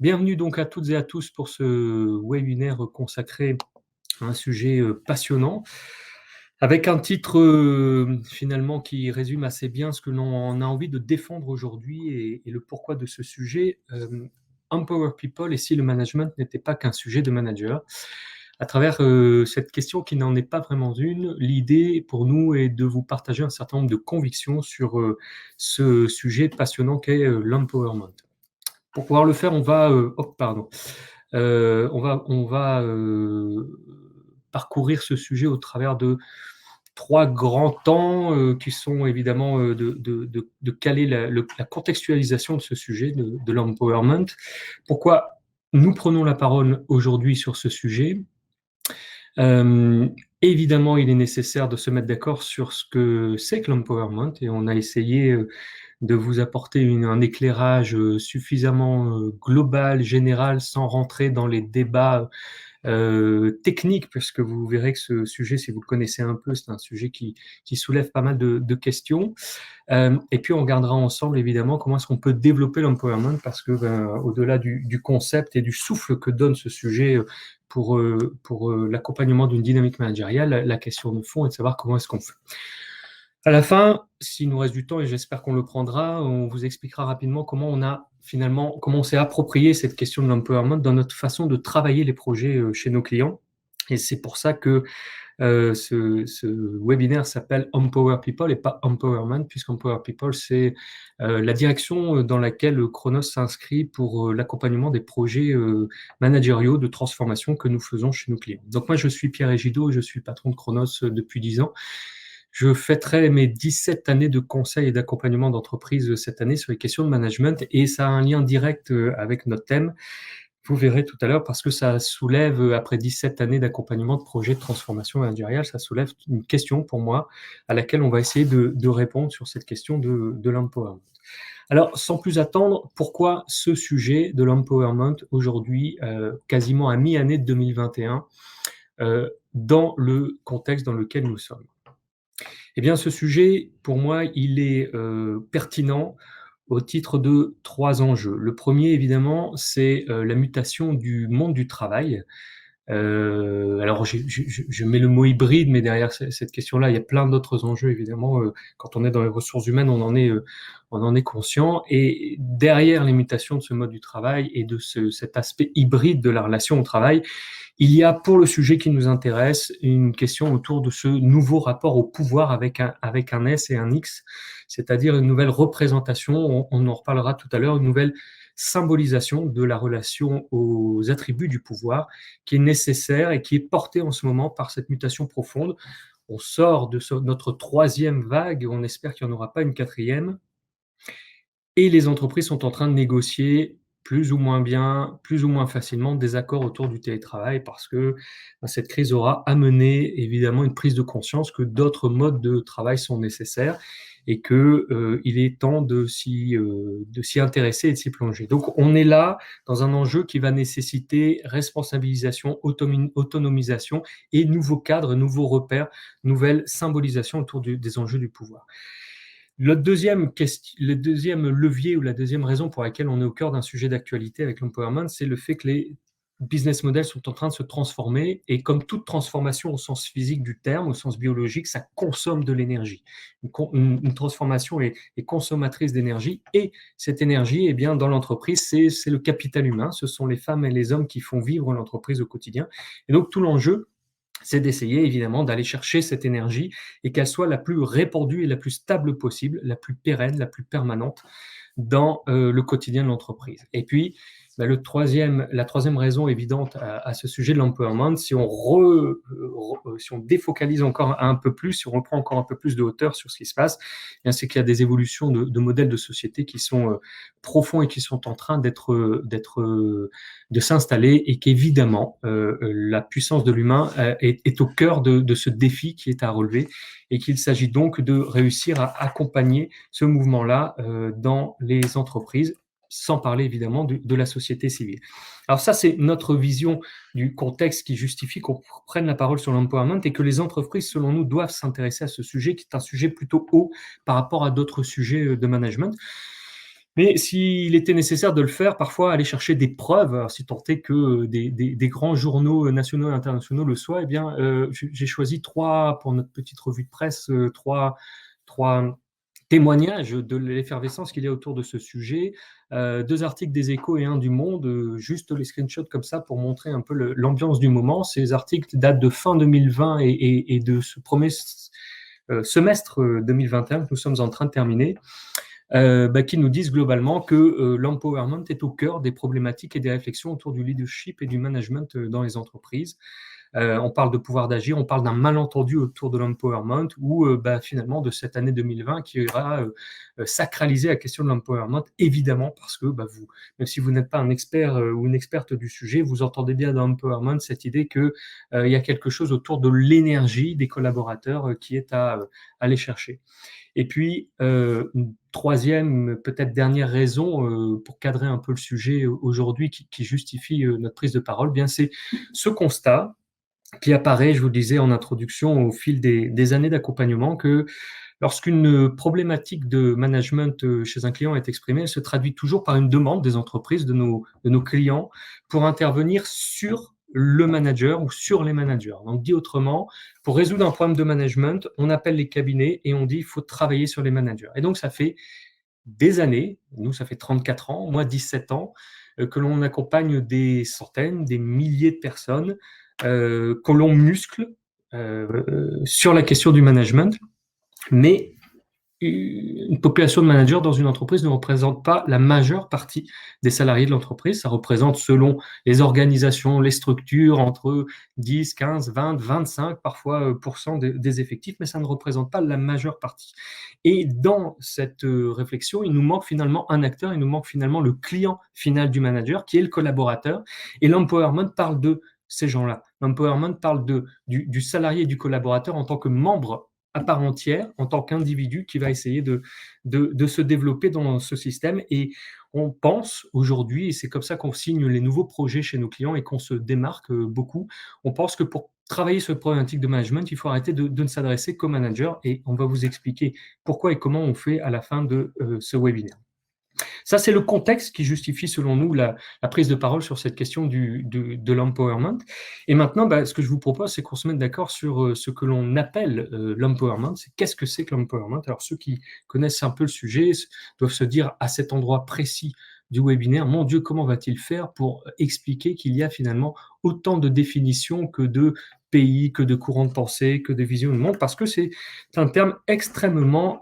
Bienvenue donc à toutes et à tous pour ce webinaire consacré à un sujet passionnant, avec un titre finalement qui résume assez bien ce que l'on a envie de défendre aujourd'hui et le pourquoi de ce sujet. Empower People et si le management n'était pas qu'un sujet de manager. À travers cette question qui n'en est pas vraiment une, l'idée pour nous est de vous partager un certain nombre de convictions sur ce sujet passionnant qu'est l'empowerment. Pour pouvoir le faire, on va parcourir ce sujet au travers de 3 grands temps, qui sont évidemment, de caler la contextualisation de ce sujet de l'empowerment. Pourquoi nous prenons la parole aujourd'hui sur ce sujet? Évidemment, il est nécessaire de se mettre d'accord sur ce que c'est que l'empowerment et on a essayé, de vous apporter un éclairage suffisamment global, général, sans rentrer dans les débats techniques, puisque vous verrez que ce sujet, si vous le connaissez un peu, c'est un sujet qui soulève pas mal de questions. Et puis on regardera ensemble évidemment comment est-ce qu'on peut développer l'empowerment, parce que au-delà du concept et du souffle que donne ce sujet pour l'accompagnement d'une dynamique managériale, la question de fond est de savoir comment est-ce qu'on fait. À la fin, s'il nous reste du temps, et j'espère qu'on le prendra, on vous expliquera rapidement comment on s'est approprié cette question de l'empowerment dans notre façon de travailler les projets chez nos clients. Et c'est pour ça que ce webinaire s'appelle Empower People et pas Empowerment, puisqu'Empower People, c'est la direction dans laquelle Chronos s'inscrit pour l'accompagnement des projets managériaux de transformation que nous faisons chez nos clients. Donc moi, je suis Pierre Egido, je suis patron de Chronos depuis 10 ans. Je fêterai mes 17 années de conseil et d'accompagnement d'entreprise cette année sur les questions de management, et ça a un lien direct avec notre thème. Vous verrez tout à l'heure, parce que ça soulève, après 17 années d'accompagnement de projets de transformation managériale, ça soulève une question pour moi à laquelle on va essayer de répondre sur cette question de l'empowerment. Alors, sans plus attendre, pourquoi ce sujet de l'empowerment aujourd'hui, quasiment à mi-année de 2021, dans le contexte dans lequel nous sommes? Eh bien, ce sujet, pour moi, il est pertinent au titre de 3 enjeux. Le premier, évidemment, c'est la mutation du monde du travail. Alors, je mets le mot hybride, mais derrière cette question-là, il y a plein d'autres enjeux, évidemment. Quand on est dans les ressources humaines, on en est conscient. Et derrière les mutations de ce mode du travail et de cet aspect hybride de la relation au travail, il y a, pour le sujet qui nous intéresse, une question autour de ce nouveau rapport au pouvoir avec un S et un X, c'est-à-dire une nouvelle représentation, on en reparlera tout à l'heure, une nouvelle symbolisation de la relation aux attributs du pouvoir qui est nécessaire et qui est portée en ce moment par cette mutation profonde. On sort de notre 3e vague, on espère qu'il n'y en aura pas une 4e, et les entreprises sont en train de négocier plus ou moins bien, plus ou moins facilement, des accords autour du télétravail, parce que cette crise aura amené évidemment une prise de conscience que d'autres modes de travail sont nécessaires et qu'il est temps de s'y intéresser et de s'y plonger. Donc on est là dans un enjeu qui va nécessiter responsabilisation, autonomisation et nouveaux cadres, nouveaux repères, nouvelle symbolisation autour des enjeux du pouvoir. Le deuxième levier ou la deuxième raison pour laquelle on est au cœur d'un sujet d'actualité avec l'empowerment, c'est le fait que les business models sont en train de se transformer, et comme toute transformation au sens physique du terme, au sens biologique, ça consomme de l'énergie. Une transformation est consommatrice d'énergie, et cette énergie, eh bien, dans l'entreprise, c'est le capital humain, ce sont les femmes et les hommes qui font vivre l'entreprise au quotidien. Et donc tout l'enjeu, c'est d'essayer évidemment d'aller chercher cette énergie et qu'elle soit la plus répandue et la plus stable possible, la plus pérenne, la plus permanente dans le quotidien de l'entreprise. Et puis, la troisième raison évidente à ce sujet de l'empowerment, si on défocalise encore un peu plus, si on reprend encore un peu plus de hauteur sur ce qui se passe, eh bien, c'est qu'il y a des évolutions de modèles de société qui sont profonds et qui sont en train de s'installer, et qu'évidemment, la puissance de l'humain est au cœur de ce défi qui est à relever, et qu'il s'agit donc de réussir à accompagner ce mouvement-là dans les entreprises, sans parler évidemment de la société civile. Alors ça, c'est notre vision du contexte qui justifie qu'on prenne la parole sur l'empowerment, et que les entreprises, selon nous, doivent s'intéresser à ce sujet, qui est un sujet plutôt haut par rapport à d'autres sujets de management. Mais s'il était nécessaire de le faire, parfois aller chercher des preuves, alors si tant est que des grands journaux nationaux et internationaux le soient, eh bien, j'ai choisi pour notre petite revue de presse, trois témoignages de l'effervescence qu'il y a autour de ce sujet. Deux articles des Échos et un du Monde, juste les screenshots comme ça pour montrer un peu l'ambiance du moment. Ces articles datent de fin 2020 et de ce premier semestre 2021 que nous sommes en train de terminer. Qui nous disent globalement que l'empowerment est au cœur des problématiques et des réflexions autour du leadership et du management dans les entreprises. On parle de pouvoir d'agir, on parle d'un malentendu autour de l'empowerment ou finalement de cette année 2020 qui ira sacraliser la question de l'empowerment, évidemment, parce que vous, même si vous n'êtes pas un expert ou une experte du sujet, vous entendez bien dans l'empowerment cette idée qu'il y a quelque chose autour de l'énergie des collaborateurs qui est à aller chercher. Et puis, une troisième, peut-être dernière raison pour cadrer un peu le sujet aujourd'hui qui justifie notre prise de parole, bien c'est ce constat qui apparaît, je vous le disais en introduction, au fil des années d'accompagnement, que lorsqu'une problématique de management chez un client est exprimée, elle se traduit toujours par une demande des entreprises, de nos clients, pour intervenir sur le manager ou sur les managers. Donc, dit autrement, pour résoudre un problème de management, on appelle les cabinets et on dit qu'il faut travailler sur les managers. Et donc, ça fait des années, nous, ça fait 34 ans, moi 17 ans, que l'on accompagne des centaines, des milliers de personnes, que l'on muscle sur la question du management. Mais une population de managers dans une entreprise ne représente pas la majeure partie des salariés de l'entreprise. Ça représente, selon les organisations, les structures, entre 10, 15, 20, 25 parfois des effectifs, mais ça ne représente pas la majeure partie. Et dans cette réflexion, il nous manque finalement un acteur, il nous manque finalement le client final du manager, qui est le collaborateur. Et l'empowerment parle de ces gens-là. L'empowerment parle du salarié et du collaborateur en tant que membre à part entière, en tant qu'individu qui va essayer de se développer dans ce système. Et on pense aujourd'hui, et c'est comme ça qu'on signe les nouveaux projets chez nos clients et qu'on se démarque beaucoup, on pense que pour travailler sur le problématique de management, il faut arrêter de ne s'adresser qu'aux managers, et on va vous expliquer pourquoi et comment on fait à la fin de ce webinaire. Ça, c'est le contexte qui justifie, selon nous, la prise de parole sur cette question de l'empowerment. Et maintenant, ce que je vous propose, c'est qu'on se mette d'accord sur ce que l'on appelle l'empowerment. Qu'est-ce que c'est que l'empowerment? Alors, ceux qui connaissent un peu le sujet doivent se dire, à cet endroit précis du webinaire, mon Dieu, comment va-t-il faire pour expliquer qu'il y a finalement autant de définitions que de pays, que de courants de pensée, que de visions du monde, parce que c'est un terme extrêmement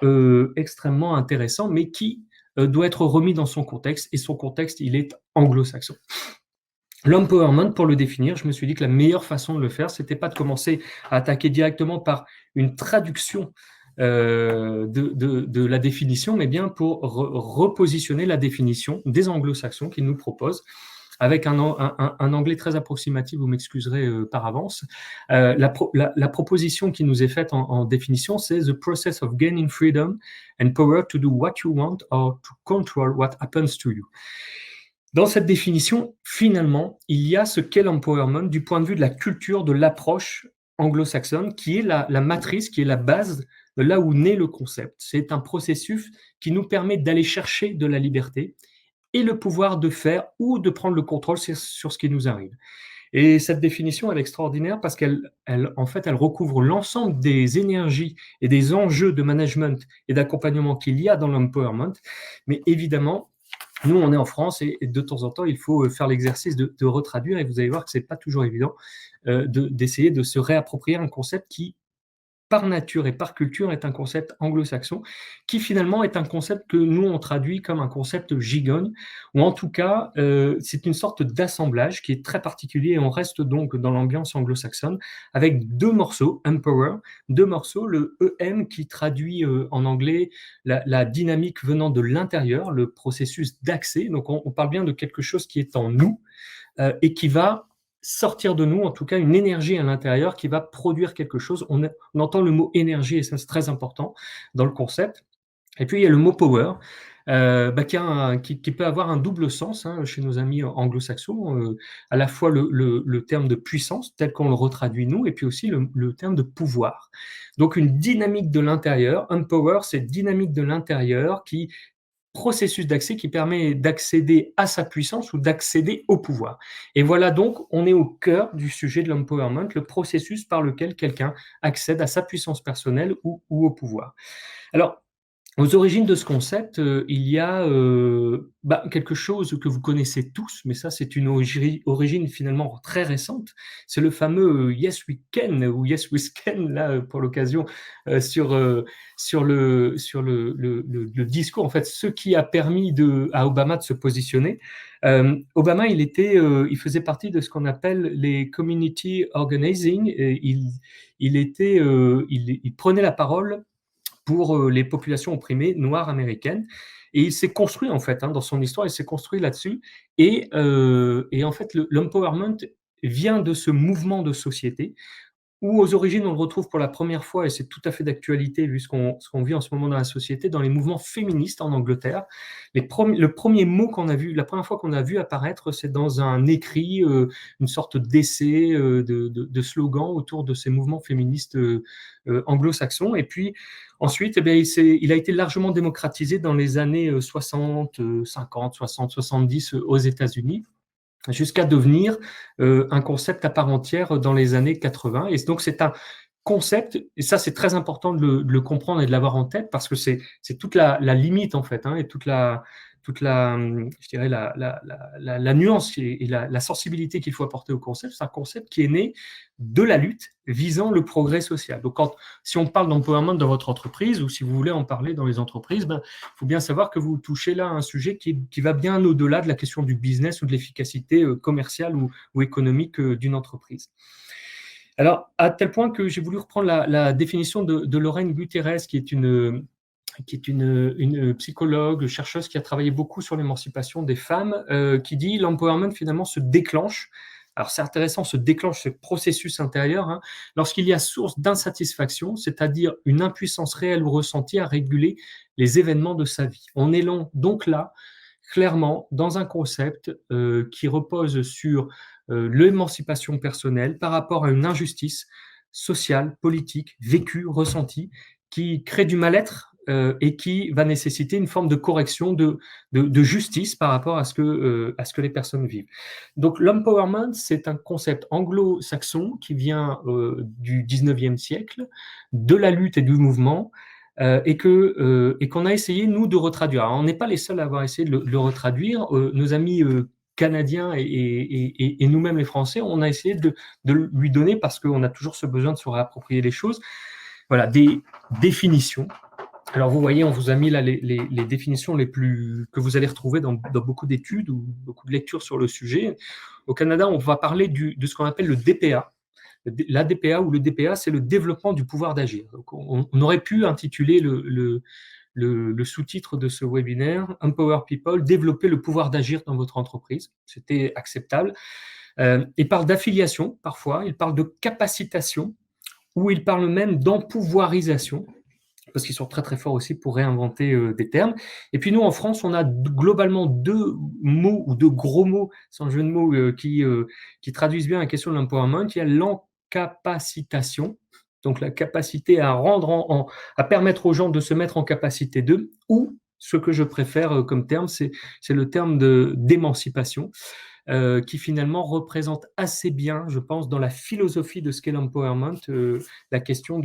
intéressant, mais qui doit être remis dans son contexte, et son contexte, il est anglo-saxon. L'empowerment, pour le définir, je me suis dit que la meilleure façon de le faire, c'était pas de commencer à attaquer directement par une traduction de la définition, mais bien pour repositionner la définition des anglo-saxons qu'ils nous proposent, avec un anglais très approximatif, vous m'excuserez par avance. La proposition qui nous est faite en définition, c'est « the process of gaining freedom and power to do what you want or to control what happens to you ». Dans cette définition, finalement, il y a ce qu'est l'empowerment du point de vue de la culture, de l'approche anglo-saxonne, qui est la matrice, qui est la base de là où naît le concept. C'est un processus qui nous permet d'aller chercher de la liberté et le pouvoir de faire ou de prendre le contrôle sur ce qui nous arrive. Et cette définition, elle est extraordinaire parce en fait, elle recouvre l'ensemble des énergies et des enjeux de management et d'accompagnement qu'il y a dans l'empowerment. Mais évidemment, nous, on est en France et de temps en temps, il faut faire l'exercice de retraduire, et vous allez voir que ce n'est pas toujours évident d'essayer de se réapproprier un concept qui, par nature et par culture, est un concept anglo-saxon, qui finalement est un concept que nous, on traduit comme un concept gigogne, ou en tout cas, c'est une sorte d'assemblage qui est très particulier, et on reste donc dans l'ambiance anglo-saxonne, avec deux morceaux, Empower, deux morceaux, le EM qui traduit en anglais la dynamique venant de l'intérieur, le processus d'accès, donc on parle bien de quelque chose qui est en nous, et qui va sortir de nous, en tout cas une énergie à l'intérieur qui va produire quelque chose. On entend le mot énergie, et ça c'est très important dans le concept. Et puis il y a le mot power, qui peut avoir un double sens chez nos amis anglo-saxons, à la fois le terme de puissance tel qu'on le retraduit nous, et puis aussi le terme de pouvoir. Donc une dynamique de l'intérieur, empower, c'est dynamique de l'intérieur qui processus d'accès qui permet d'accéder à sa puissance ou d'accéder au pouvoir. Et voilà donc, on est au cœur du sujet de l'empowerment, le processus par lequel quelqu'un accède à sa puissance personnelle ou au pouvoir. Alors, aux origines de ce concept, il y a quelque chose que vous connaissez tous, mais ça c'est une origine finalement très récente. C'est le fameux Yes We Can ou Yes We Can là pour l'occasion sur le discours en fait, ce qui a permis à Obama de se positionner. Obama il faisait partie de ce qu'on appelle les community organizing. Et il prenait la parole pour les populations opprimées noires américaines. Et il s'est construit, en fait, dans son histoire, il s'est construit là-dessus. Et en fait, l'empowerment vient de ce mouvement de société où aux origines on le retrouve pour la première fois, et c'est tout à fait d'actualité vu ce qu'on vit en ce moment dans la société, dans les mouvements féministes en Angleterre. Le premier mot qu'on a vu, la première fois qu'on a vu apparaître, c'est dans un écrit, une sorte d'essai, de slogan autour de ces mouvements féministes anglo-saxons. Et puis ensuite, il a été largement démocratisé dans les années 60, 50, 60, 70 aux États-Unis, jusqu'à devenir un concept à part entière dans les années 80. Et donc, c'est un concept, et ça, c'est très important de le comprendre et de l'avoir en tête, parce que c'est toute la limite, en fait, et toute la, je dirais, la nuance et la sensibilité qu'il faut apporter au concept. C'est un concept qui est né de la lutte visant le progrès social. Donc, si on parle d'empowerment dans votre entreprise, ou si vous voulez en parler dans les entreprises, il faut bien savoir que vous touchez là un sujet qui va bien au-delà de la question du business ou de l'efficacité commerciale ou économique d'une entreprise. Alors, à tel point que j'ai voulu reprendre la définition de Lorraine Gutierrez, qui est une psychologue, chercheuse qui a travaillé beaucoup sur l'émancipation des femmes, qui dit l'empowerment finalement se déclenche. Alors c'est intéressant, se déclenche ce processus intérieur lorsqu'il y a source d'insatisfaction, c'est-à-dire une impuissance réelle ou ressentie à réguler les événements de sa vie. On est donc là, clairement, dans un concept qui repose sur l'émancipation personnelle par rapport à une injustice sociale, politique, vécue, ressentie, qui crée du mal-être et qui va nécessiter une forme de correction, de justice par rapport à ce que les personnes vivent. Donc l'empowerment, c'est un concept anglo-saxon qui vient du 19e siècle, de la lutte et du mouvement, et qu'on a essayé, nous, de retraduire. Alors, on n'est pas les seuls à avoir essayé de le retraduire. Nos amis canadiens et nous-mêmes les Français, on a essayé de lui donner, parce qu'on a toujours ce besoin de se réapproprier les choses, voilà, des définitions. Alors vous voyez, on vous a mis là les définitions que vous allez retrouver dans beaucoup d'études ou beaucoup de lectures sur le sujet. Au Canada, on va parler de ce qu'on appelle le DPA. La DPA ou le DPA, c'est le développement du pouvoir d'agir. Donc on aurait pu intituler le sous-titre de ce webinaire « Empower People, développer le pouvoir d'agir dans votre entreprise ». C'était acceptable. Il parle d'affiliation, parfois, il parle de capacitation, ou il parle même d'empouvoirisation, parce qu'ils sont très très forts aussi pour réinventer des termes. Et puis nous, en France, on a globalement deux mots, ou deux gros mots, sans jeu de mots, qui traduisent bien la question de l'empowerment. Il y a l'encapacitation, donc la capacité à à permettre aux gens de se mettre en capacité d'eux, ou ce que je préfère comme terme, c'est le terme d'émancipation, qui finalement représente assez bien, je pense, dans la philosophie de ce qu'est l'empowerment, la question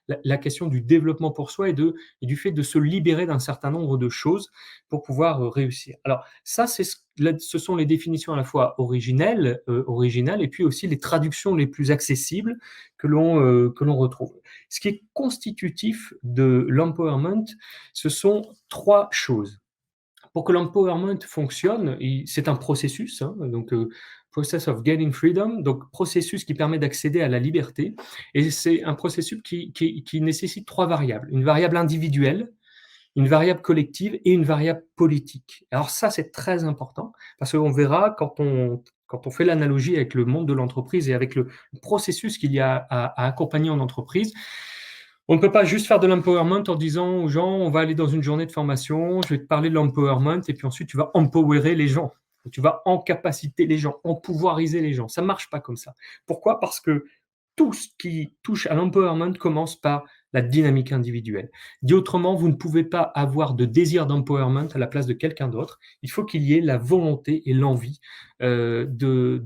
la question du développement pour soi et du fait de se libérer d'un certain nombre de choses pour pouvoir réussir. Alors ça, ce sont les définitions à la fois originales, et puis aussi les traductions les plus accessibles que l'on retrouve. Ce qui est constitutif de l'empowerment, ce sont trois choses. Pour que l'empowerment fonctionne, c'est un processus, donc process of gaining freedom, donc processus qui permet d'accéder à la liberté, et c'est un processus qui nécessite trois variables: une variable individuelle, une variable collective et une variable politique. Alors ça, c'est très important, parce qu'on verra quand on fait l'analogie avec le monde de l'entreprise et avec le processus qu'il y a à accompagner en entreprise. On ne peut pas juste faire de l'empowerment en disant aux gens, on va aller dans une journée de formation, je vais te parler de l'empowerment, et puis ensuite tu vas empowerer les gens, tu vas encapaciter les gens, empouvoiriser les gens. Ça ne marche pas comme ça. Pourquoi ? Parce que tout ce qui touche à l'empowerment commence par la dynamique individuelle. Dit autrement, vous ne pouvez pas avoir de désir d'empowerment à la place de quelqu'un d'autre. Il faut qu'il y ait la volonté et l'envie de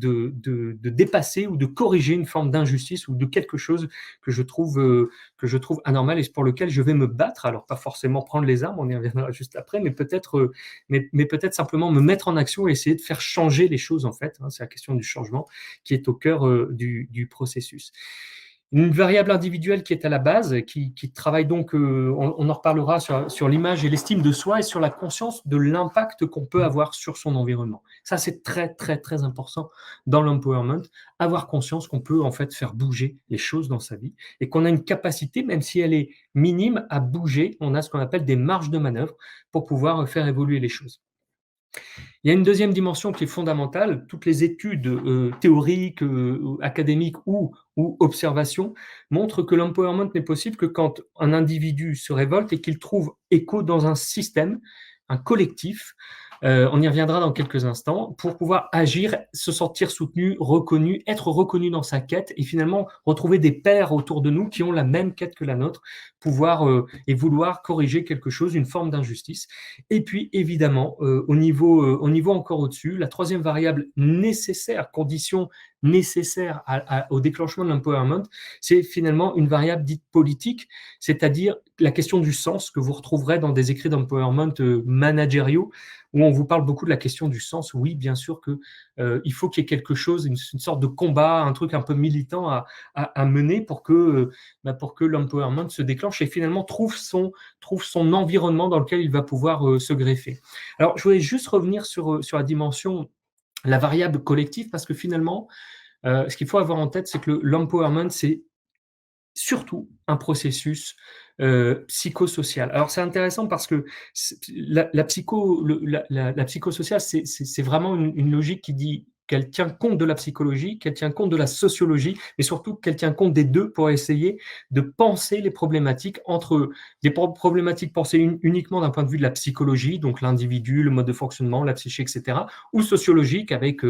dépasser ou de corriger une forme d'injustice ou de quelque chose que que je trouve anormal et pour lequel je vais me battre. Alors, pas forcément prendre les armes, on y reviendra juste après, mais peut-être simplement me mettre en action et essayer de faire changer les choses, en fait. Hein, c'est la question du changement qui est au cœur du processus. Une variable individuelle qui est à la base, qui travaille donc, on en reparlera sur l'image et l'estime de soi et sur la conscience de l'impact qu'on peut avoir sur son environnement. Ça, c'est très, très, très important dans l'empowerment, avoir conscience qu'on peut en fait faire bouger les choses dans sa vie et qu'on a une capacité, même si elle est minime, à bouger. On a ce qu'on appelle des marges de manœuvre pour pouvoir faire évoluer les choses. Il y a une deuxième dimension qui est fondamentale. Toutes les études théoriques, académiques ou observations montrent que l'empowerment n'est possible que quand un individu se révolte et qu'il trouve écho dans un système, un collectif. On y reviendra dans quelques instants, pour pouvoir agir, se sentir soutenu, reconnu, être reconnu dans sa quête et finalement retrouver des pairs autour de nous qui ont la même quête que la nôtre, pouvoir et vouloir corriger quelque chose, une forme d'injustice. Et puis, évidemment, au niveau encore au-dessus, la troisième variable nécessaire, condition nécessaire au déclenchement de l'empowerment, c'est finalement une variable dite politique, c'est-à-dire la question du sens que vous retrouverez dans des écrits d'empowerment managériaux, où on vous parle beaucoup de la question du sens. Oui, bien sûr que il faut qu'il y ait quelque chose, une sorte de combat, un truc un peu militant à mener pour que l'empowerment se déclenche et finalement trouve son environnement dans lequel il va pouvoir se greffer. Alors, je voulais juste revenir sur la dimension, la variable collective, parce que finalement, ce qu'il faut avoir en tête, c'est que l'empowerment, c'est surtout un processus psychosocial. Alors, c'est intéressant parce que la psychosociale, c'est vraiment une logique qui dit qu'elle tient compte de la psychologie, qu'elle tient compte de la sociologie, mais surtout qu'elle tient compte des deux pour essayer de penser les problématiques entre des problématiques pensées uniquement d'un point de vue de la psychologie, donc l'individu, le mode de fonctionnement, la psyché, etc., ou sociologique avec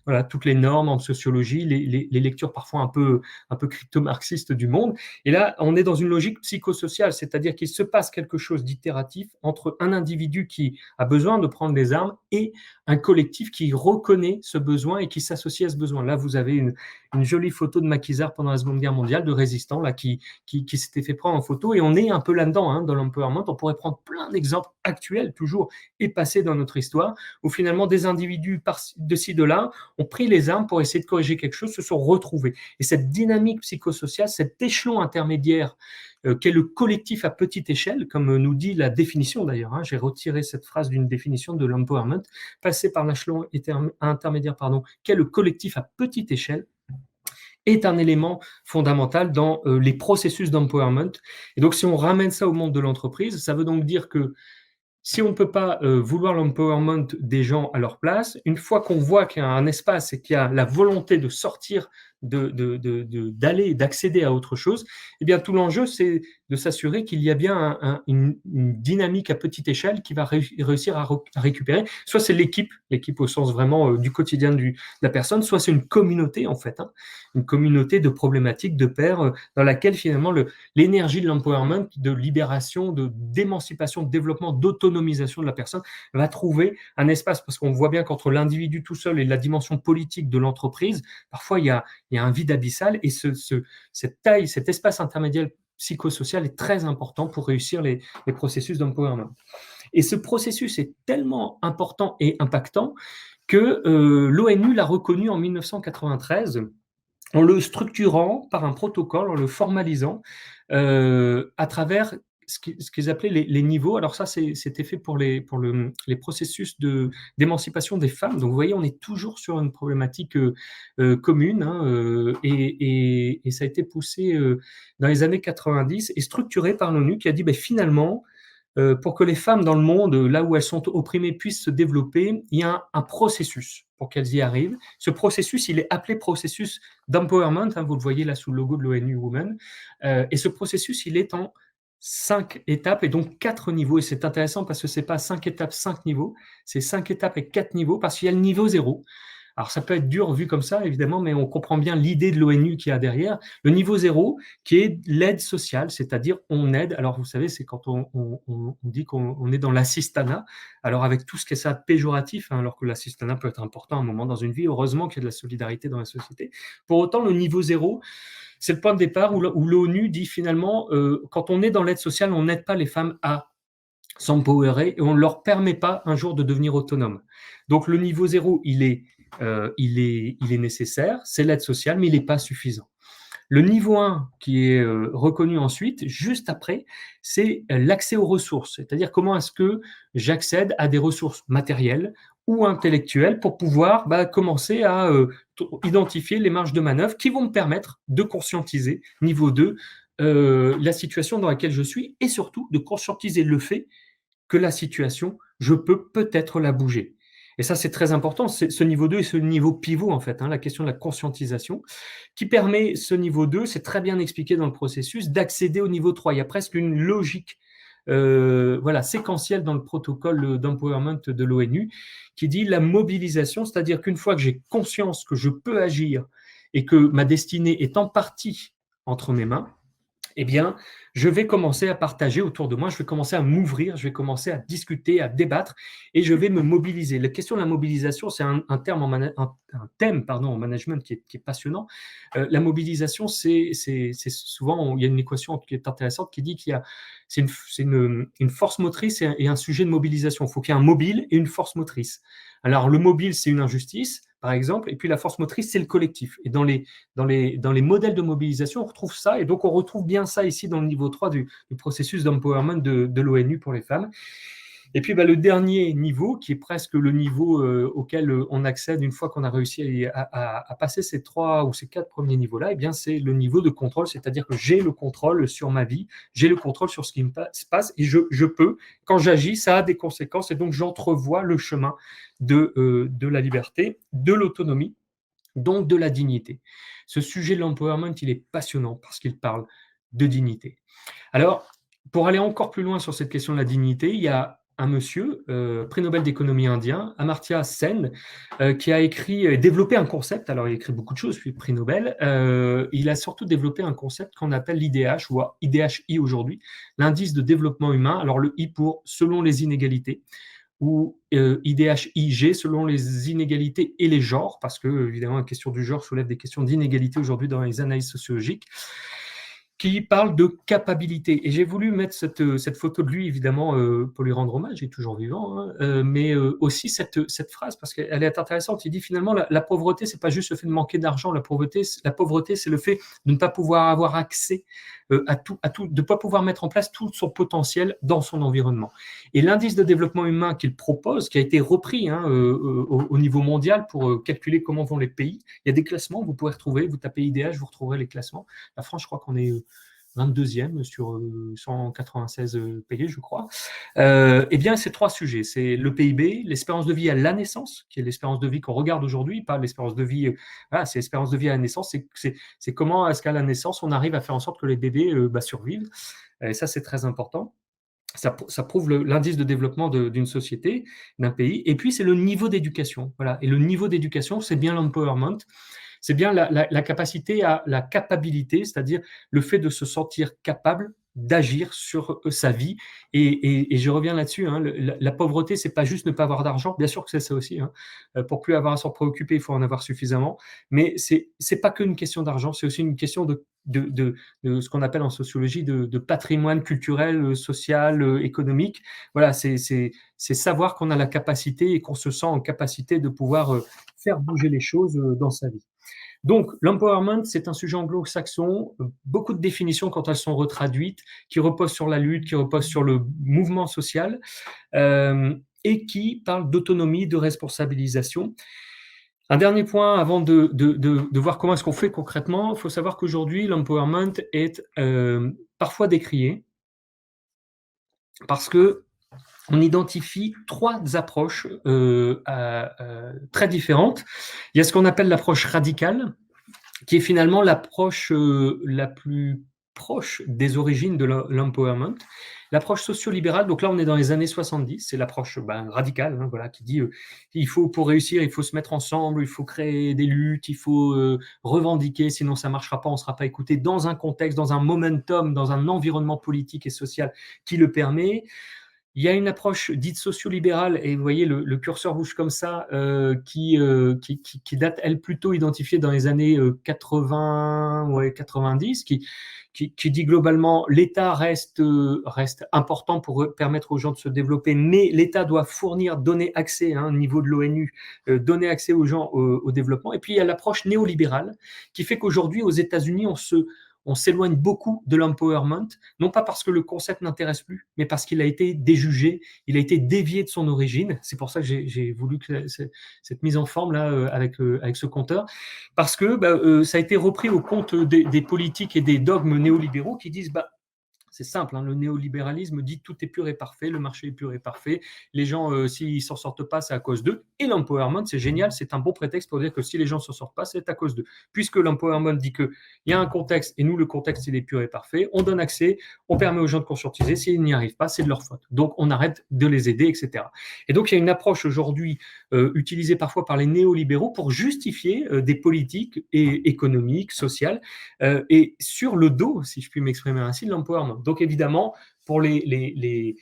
voilà, toutes les normes en sociologie, les lectures parfois un peu crypto-marxistes du monde. Et là, on est dans une logique psychosociale, c'est-à-dire qu'il se passe quelque chose d'itératif entre un individu qui a besoin de prendre les armes et un collectif qui reconnaît ce besoin et qui s'associe à ce besoin. Là, vous avez une jolie photo de maquisards pendant la Seconde Guerre mondiale, de résistants là, qui s'était fait prendre en photo. Et on est un peu là-dedans, hein, dans l'empowerment. On pourrait prendre plein d'exemples actuels, toujours, et passés dans notre histoire, où finalement des individus de ci, de là, ont pris les armes pour essayer de corriger quelque chose, se sont retrouvés. Et cette dynamique psychosociale, cet échelon intermédiaire qu'est le collectif à petite échelle, comme nous dit la définition d'ailleurs, hein, j'ai retiré cette phrase d'une définition de l'empowerment, passer par l'échelon intermédiaire, qu'est le collectif à petite échelle, est un élément fondamental dans les processus d'empowerment. Et donc, si on ramène ça au monde de l'entreprise, ça veut donc dire que si on ne peut pas vouloir l'empowerment des gens à leur place, une fois qu'on voit qu'il y a un espace et qu'il y a la volonté de sortir, d'aller, d'accéder à autre chose, eh bien tout l'enjeu, c'est de s'assurer qu'il y a bien une dynamique à petite échelle qui va réussir à récupérer. Soit c'est l'équipe au sens vraiment du quotidien de la personne, soit c'est une communauté en fait, hein, une communauté de problématiques, de pairs, dans laquelle finalement l'énergie de l'empowerment, de libération, d'émancipation, de développement, d'autonomisation de la personne va trouver un espace, parce qu'on voit bien qu'entre l'individu tout seul et la dimension politique de l'entreprise, parfois il y a un vide abyssal, et cette taille, cet espace intermédiaire psychosocial est très important pour réussir les processus d'empowerment. Et ce processus est tellement important et impactant que l'ONU l'a reconnu en 1993 en le structurant par un protocole, en le formalisant à travers ce qu'ils appelaient les niveaux. Alors ça, c'était fait pour les processus d'émancipation des femmes. Donc vous voyez, on est toujours sur une problématique commune, hein, et ça a été poussé dans les années 90 et structuré par l'ONU qui a dit, finalement, pour que les femmes dans le monde, là où elles sont opprimées, puissent se développer, il y a un processus pour qu'elles y arrivent. Ce processus, il est appelé processus d'empowerment, hein, vous le voyez là sous le logo de l'ONU Women, et ce processus, il est en 5 étapes et donc 4 niveaux. Et c'est intéressant parce que ce n'est pas 5 étapes, 5 niveaux, c'est 5 étapes et 4 niveaux, parce qu'il y a le niveau 0. Alors ça peut être dur vu comme ça, évidemment, mais on comprend bien l'idée de l'ONU qu'il y a derrière. Le niveau zéro, qui est l'aide sociale, c'est-à-dire on aide. Alors vous savez, c'est quand on dit qu'on est dans l'assistanat, alors avec tout ce qui est ça de péjoratif, hein, alors que l'assistanat peut être important à un moment dans une vie, heureusement qu'il y a de la solidarité dans la société. Pour autant, le niveau zéro, c'est le point de départ où l'ONU dit finalement, quand on est dans l'aide sociale, on n'aide pas les femmes à s'empowerer et on ne leur permet pas un jour de devenir autonome. Donc le niveau zéro, il est nécessaire, c'est l'aide sociale, mais il n'est pas suffisant. Le niveau 1, qui est reconnu ensuite, juste après, c'est l'accès aux ressources, c'est-à-dire comment est-ce que j'accède à des ressources matérielles ou intellectuelles pour pouvoir commencer à identifier les marges de manœuvre qui vont me permettre de conscientiser, niveau 2, la situation dans laquelle je suis et surtout de conscientiser le fait que la situation, je peux peut-être la bouger. Et ça, c'est très important. Ce niveau 2 est ce niveau pivot, en fait, hein, la question de la conscientisation, qui permet ce niveau 2, c'est très bien expliqué dans le processus, d'accéder au niveau 3. Il y a presque une logique séquentielle dans le protocole d'empowerment de l'ONU qui dit la mobilisation, c'est-à-dire qu'une fois que j'ai conscience que je peux agir et que ma destinée est en partie entre mes mains, eh bien, je vais commencer à partager autour de moi, je vais commencer à m'ouvrir, je vais commencer à discuter, à débattre et je vais me mobiliser. La question de la mobilisation, c'est un thème en management qui est passionnant. La mobilisation, c'est souvent, il y a une équation qui est intéressante qui dit c'est une force motrice et un sujet de mobilisation. Il faut qu'il y ait un mobile et une force motrice. Alors, le mobile, c'est une injustice, par exemple, et puis la force motrice, c'est le collectif. Et dans les modèles de mobilisation, on retrouve ça, et donc on retrouve bien ça ici dans le niveau 3 du processus d'empowerment de l'ONU pour les femmes. Et puis le dernier niveau, qui est presque le niveau auquel on accède une fois qu'on a réussi à passer ces 3 ou ces 4 premiers niveaux-là, eh bien c'est le niveau de contrôle, c'est-à-dire que j'ai le contrôle sur ma vie, j'ai le contrôle sur ce qui se passe, et je peux, quand j'agis, ça a des conséquences, et donc j'entrevois le chemin de la liberté, de l'autonomie, donc de la dignité. Ce sujet de l'empowerment, il est passionnant parce qu'il parle de dignité. Alors, pour aller encore plus loin sur cette question de la dignité, il y a un monsieur, prix Nobel d'économie indien, Amartya Sen, qui a écrit et développé un concept. Alors, il a écrit beaucoup de choses, puis prix Nobel. Il a surtout développé un concept qu'on appelle l'IDH, ou IDHI aujourd'hui, l'indice de développement humain. Alors, le I pour selon les inégalités, ou IDHIG selon les inégalités et les genres, parce que, évidemment, la question du genre soulève des questions d'inégalité aujourd'hui dans les analyses sociologiques, qui parle de capacité. Et j'ai voulu mettre cette photo de lui, évidemment, pour lui rendre hommage, il est toujours vivant, hein, mais aussi cette phrase, parce qu'elle est intéressante. Il dit finalement, la pauvreté, c'est pas juste le fait de manquer d'argent. La pauvreté, c'est le fait de ne pas pouvoir avoir accès à tout, de ne pas pouvoir mettre en place tout son potentiel dans son environnement. Et l'indice de développement humain qu'il propose, qui a été repris au niveau mondial pour calculer comment vont les pays, il y a des classements, vous pouvez retrouver, vous tapez IDH, vous retrouverez les classements. La France, je crois qu'on est 22e sur 196 pays, je crois. Eh bien, c'est 3 sujets. C'est le PIB, l'espérance de vie à la naissance, qui est l'espérance de vie qu'on regarde aujourd'hui, pas l'espérance de vie. C'est l'espérance de vie à la naissance. C'est comment est-ce qu'à la naissance, on arrive à faire en sorte que les bébés survivent. Et ça, c'est très important. Ça prouve l'indice de développement d'une société, d'un pays. Et puis, c'est le niveau d'éducation. Voilà. Et le niveau d'éducation, c'est bien l'empowerment. C'est bien la capacité à la capacité, c'est-à-dire le fait de se sentir capable d'agir sur sa vie. Et je reviens là-dessus, hein, la pauvreté, c'est pas juste ne pas avoir d'argent, bien sûr que c'est ça aussi. Hein. Pour plus avoir à s'en préoccuper, il faut en avoir suffisamment. Mais c'est pas qu'une question d'argent, c'est aussi une question de ce qu'on appelle en sociologie de patrimoine culturel, social, économique. Voilà, c'est savoir qu'on a la capacité et qu'on se sent en capacité de pouvoir faire bouger les choses dans sa vie. Donc, l'empowerment, c'est un sujet anglo-saxon, beaucoup de définitions quand elles sont retraduites, qui reposent sur la lutte, qui reposent sur le mouvement social, et qui parlent d'autonomie, de responsabilisation. Un dernier point avant de voir comment est-ce qu'on fait concrètement, il faut savoir qu'aujourd'hui, l'empowerment est parfois décrié parce que on identifie 3 approches très différentes. Il y a ce qu'on appelle l'approche radicale, qui est finalement l'approche la plus proche des origines de l'empowerment. L'approche socio-libérale, donc là on est dans les années 70, c'est l'approche radicale, hein, voilà, qui dit il faut, pour réussir, il faut se mettre ensemble, il faut créer des luttes, il faut revendiquer, sinon ça ne marchera pas, on ne sera pas écouté dans un contexte, dans un momentum, dans un environnement politique et social qui le permet. Il y a une approche dite socio-libérale, et vous voyez le curseur bouge comme ça, qui date, elle, plutôt identifiée dans les années 80, 90, qui dit globalement l'État reste important pour permettre aux gens de se développer, mais l'État doit fournir, donner accès, au niveau de l'ONU, donner accès aux gens au développement. Et puis il y a l'approche néolibérale qui fait qu'aujourd'hui, aux États-Unis, on s'éloigne beaucoup de l'empowerment, non pas parce que le concept n'intéresse plus, mais parce qu'il a été déjugé, il a été dévié de son origine. C'est pour ça que j'ai voulu que cette mise en forme là avec ce compteur, parce que ça a été repris au compte des politiques et des dogmes néolibéraux qui disent c'est simple, le néolibéralisme dit tout est pur et parfait, le marché est pur et parfait, les gens, s'ils ne s'en sortent pas, c'est à cause d'eux. Et l'empowerment, c'est génial, c'est un bon prétexte pour dire que si les gens ne s'en sortent pas, c'est à cause d'eux. Puisque l'empowerment dit qu'il y a un contexte, et nous, le contexte, il est pur et parfait, on donne accès, on permet aux gens de conscientiser, s'ils n'y arrivent pas, c'est de leur faute. Donc, on arrête de les aider, etc. Et donc, il y a une approche aujourd'hui utilisée parfois par les néolibéraux pour justifier des politiques économiques, sociales, et sur le dos, si je puis m'exprimer ainsi, de l'empowerment. Donc évidemment, pour les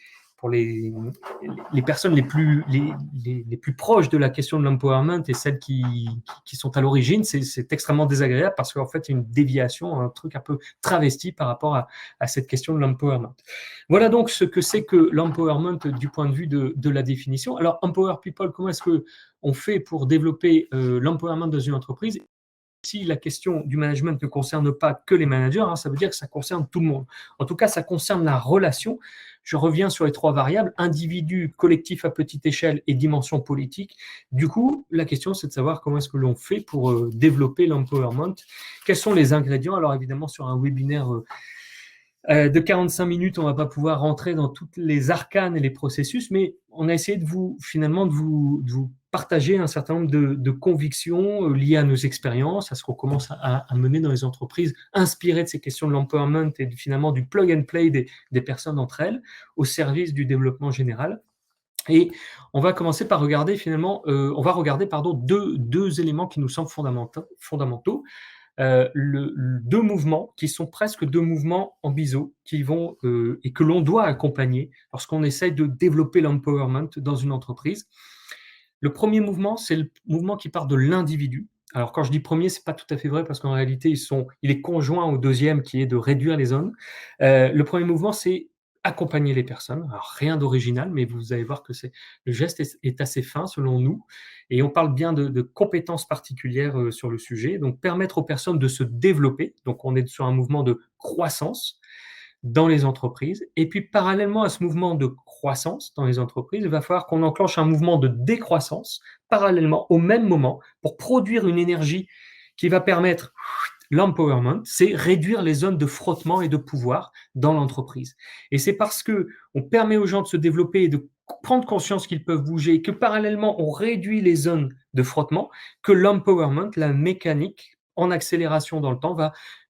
personnes les plus proches de la question de l'empowerment et celles qui sont à l'origine, c'est extrêmement désagréable parce qu'en fait, il y a une déviation, un truc un peu travesti par rapport à cette question de l'empowerment. Voilà donc ce que c'est que l'empowerment du point de vue de la définition. Alors, empower people, comment est-ce qu'on fait pour développer l'empowerment dans une entreprise ? Si la question du management ne concerne pas que les managers, ça veut dire que ça concerne tout le monde. En tout cas, ça concerne la relation. Je reviens sur les 3 variables, individu, collectif à petite échelle et dimension politique. Du coup, la question, c'est de savoir comment est-ce que l'on fait pour développer l'empowerment. Quels sont les ingrédients? Alors évidemment, sur un webinaire de 45 minutes, on ne va pas pouvoir rentrer dans toutes les arcanes et les processus, mais on a essayé de vous partager un certain nombre de convictions liées à nos expériences, à ce qu'on commence à mener dans les entreprises, inspirées de ces questions de l'empowerment et finalement du plug and play des personnes entre elles, au service du développement général. Et on va commencer par regarder deux éléments qui nous semblent fondamentaux. 2 mouvements qui sont presque 2 mouvements en biseau qui vont et que l'on doit accompagner lorsqu'on essaye de développer l'empowerment dans une entreprise. Le premier mouvement, c'est le mouvement qui part de l'individu. Alors quand je dis premier, c'est pas tout à fait vrai parce qu'en réalité, il est conjoint au deuxième qui est de réduire les zones. Le premier mouvement, c'est accompagner les personnes. Alors rien d'original, mais vous allez voir que le geste est assez fin selon nous. Et on parle bien de compétences particulières sur le sujet. Donc permettre aux personnes de se développer. Donc on est sur un mouvement de croissance dans les entreprises. Et puis, parallèlement à ce mouvement de croissance dans les entreprises, il va falloir qu'on enclenche un mouvement de décroissance parallèlement, au même moment, pour produire une énergie qui va permettre l'empowerment, c'est réduire les zones de frottement et de pouvoir dans l'entreprise. Et c'est parce que on permet aux gens de se développer et de prendre conscience qu'ils peuvent bouger et que parallèlement on réduit les zones de frottement que l'empowerment, la mécanique en accélération dans le temps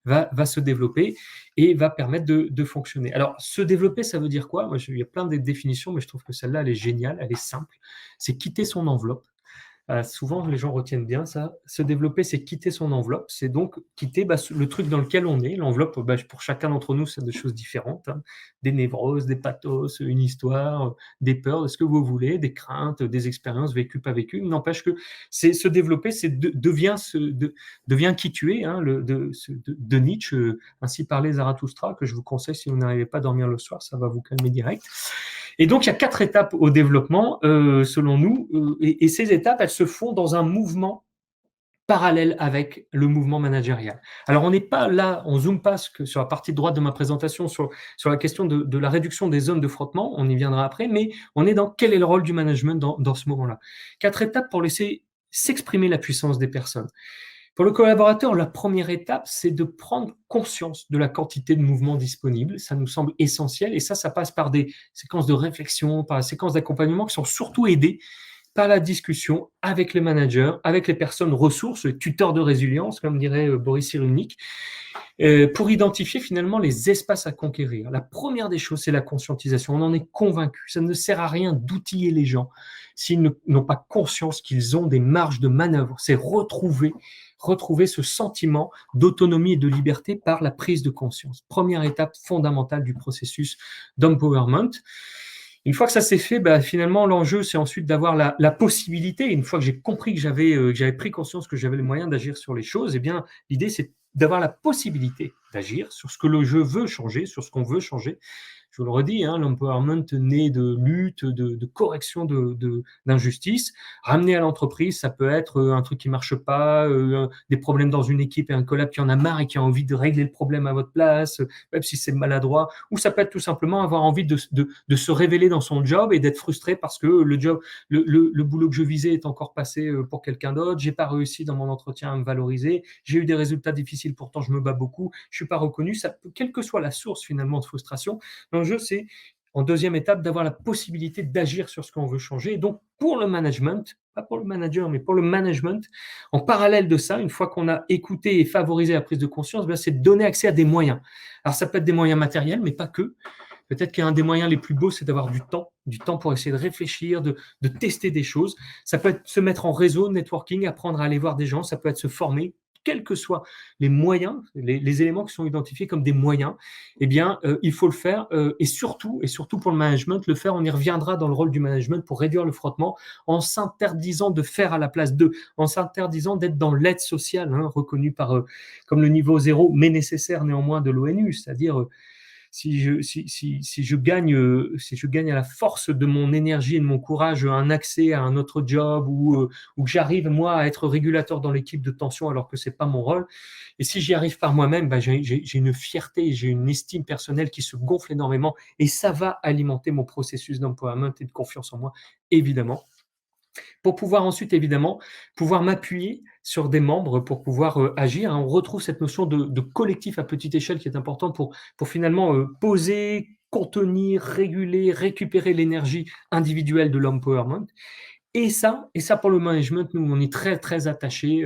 va se développer et va permettre de fonctionner. Alors, se développer, ça veut dire quoi? Moi, il y a plein de définitions, mais je trouve que celle-là, elle est géniale, elle est simple. C'est quitter son enveloppe. Souvent, les gens retiennent bien ça. Se développer, c'est quitter son enveloppe. C'est donc quitter le truc dans lequel on est. L'enveloppe, pour chacun d'entre nous, c'est des choses différentes. Des névroses, des pathos, une histoire, des peurs, ce que vous voulez, des craintes, des expériences vécues, pas vécues. N'empêche que se développer, c'est devient qui tu es. De Nietzsche, ainsi parlait Zarathustra, que je vous conseille si vous n'arrivez pas à dormir le soir, ça va vous calmer direct. Et donc, il y a 4 étapes au développement, selon nous, et ces étapes, elles se font dans un mouvement parallèle avec le mouvement managérial. Alors, on n'est pas là, on zoome pas sur la partie droite de ma présentation, sur la question de la réduction des zones de frottement, on y viendra après, mais on est dans quel est le rôle du management dans ce moment-là. 4 étapes pour laisser s'exprimer la puissance des personnes. Pour le collaborateur, la première étape, c'est de prendre conscience de la quantité de mouvements disponibles. Ça nous semble essentiel et ça passe par des séquences de réflexion, par des séquences d'accompagnement qui sont surtout aidées par la discussion avec les managers, avec les personnes ressources, les tuteurs de résilience, comme dirait Boris Cyrulnik, pour identifier finalement les espaces à conquérir. La première des choses, c'est la conscientisation. On en est convaincu. Ça ne sert à rien d'outiller les gens s'ils n'ont pas conscience qu'ils ont des marges de manœuvre. C'est retrouver ce sentiment d'autonomie et de liberté par la prise de conscience. Première étape fondamentale du processus d'empowerment. Une fois que ça s'est fait, bah, finalement, l'enjeu, c'est ensuite d'avoir la possibilité, une fois que j'ai compris que j'avais pris conscience que j'avais les moyens d'agir sur les choses, eh bien, l'idée, c'est d'avoir la possibilité d'agir sur ce que le jeu veut changer, sur ce qu'on veut changer. Je vous le redis, hein, l'empowerment naît de lutte, de correction d'injustice. Ramener à l'entreprise, ça peut être un truc qui marche pas, des problèmes dans une équipe et un collab qui en a marre et qui a envie de régler le problème à votre place, même si c'est maladroit. Ou ça peut être tout simplement avoir envie de se révéler dans son job et d'être frustré parce que le boulot que je visais est encore passé pour quelqu'un d'autre. J'ai pas réussi dans mon entretien à me valoriser. J'ai eu des résultats difficiles, pourtant je me bats beaucoup. Je suis pas reconnu. Ça peut, quelle que soit la source finalement de frustration, l'enjeu, c'est, en deuxième étape, d'avoir la possibilité d'agir sur ce qu'on veut changer. Et donc, pour le management, pas pour le manager, mais pour le management, en parallèle de ça, une fois qu'on a écouté et favorisé la prise de conscience, ben, c'est de donner accès à des moyens. Alors, ça peut être des moyens matériels, mais pas que. Peut-être qu'un des moyens les plus beaux, c'est d'avoir du temps pour essayer de réfléchir, de tester des choses. Ça peut être se mettre en réseau, networking, apprendre à aller voir des gens, ça peut être se former, quels que soient les moyens, les éléments qui sont identifiés comme des moyens, eh bien, il faut le faire et surtout pour le management, le faire, on y reviendra dans le rôle du management pour réduire le frottement en s'interdisant de faire à la place d'eux, en s'interdisant d'être dans l'aide sociale, hein, reconnue comme le niveau zéro, mais nécessaire néanmoins de l'ONU, c'est-à-dire si je gagne à la force de mon énergie et de mon courage un accès à un autre job ou que j'arrive moi à être régulateur dans l'équipe de tension alors que c'est pas mon rôle, et si j'y arrive par moi-même, bah, j'ai une fierté, j'ai une estime personnelle qui se gonfle énormément et ça va alimenter mon processus d'empowerment et de confiance en moi, évidemment, pour pouvoir ensuite, évidemment, pouvoir m'appuyer sur des membres pour pouvoir agir. On retrouve cette notion de collectif à petite échelle qui est importante pour finalement poser, contenir, réguler, récupérer l'énergie individuelle de l'empowerment. Et ça pour le management, nous, on est très, très attachés.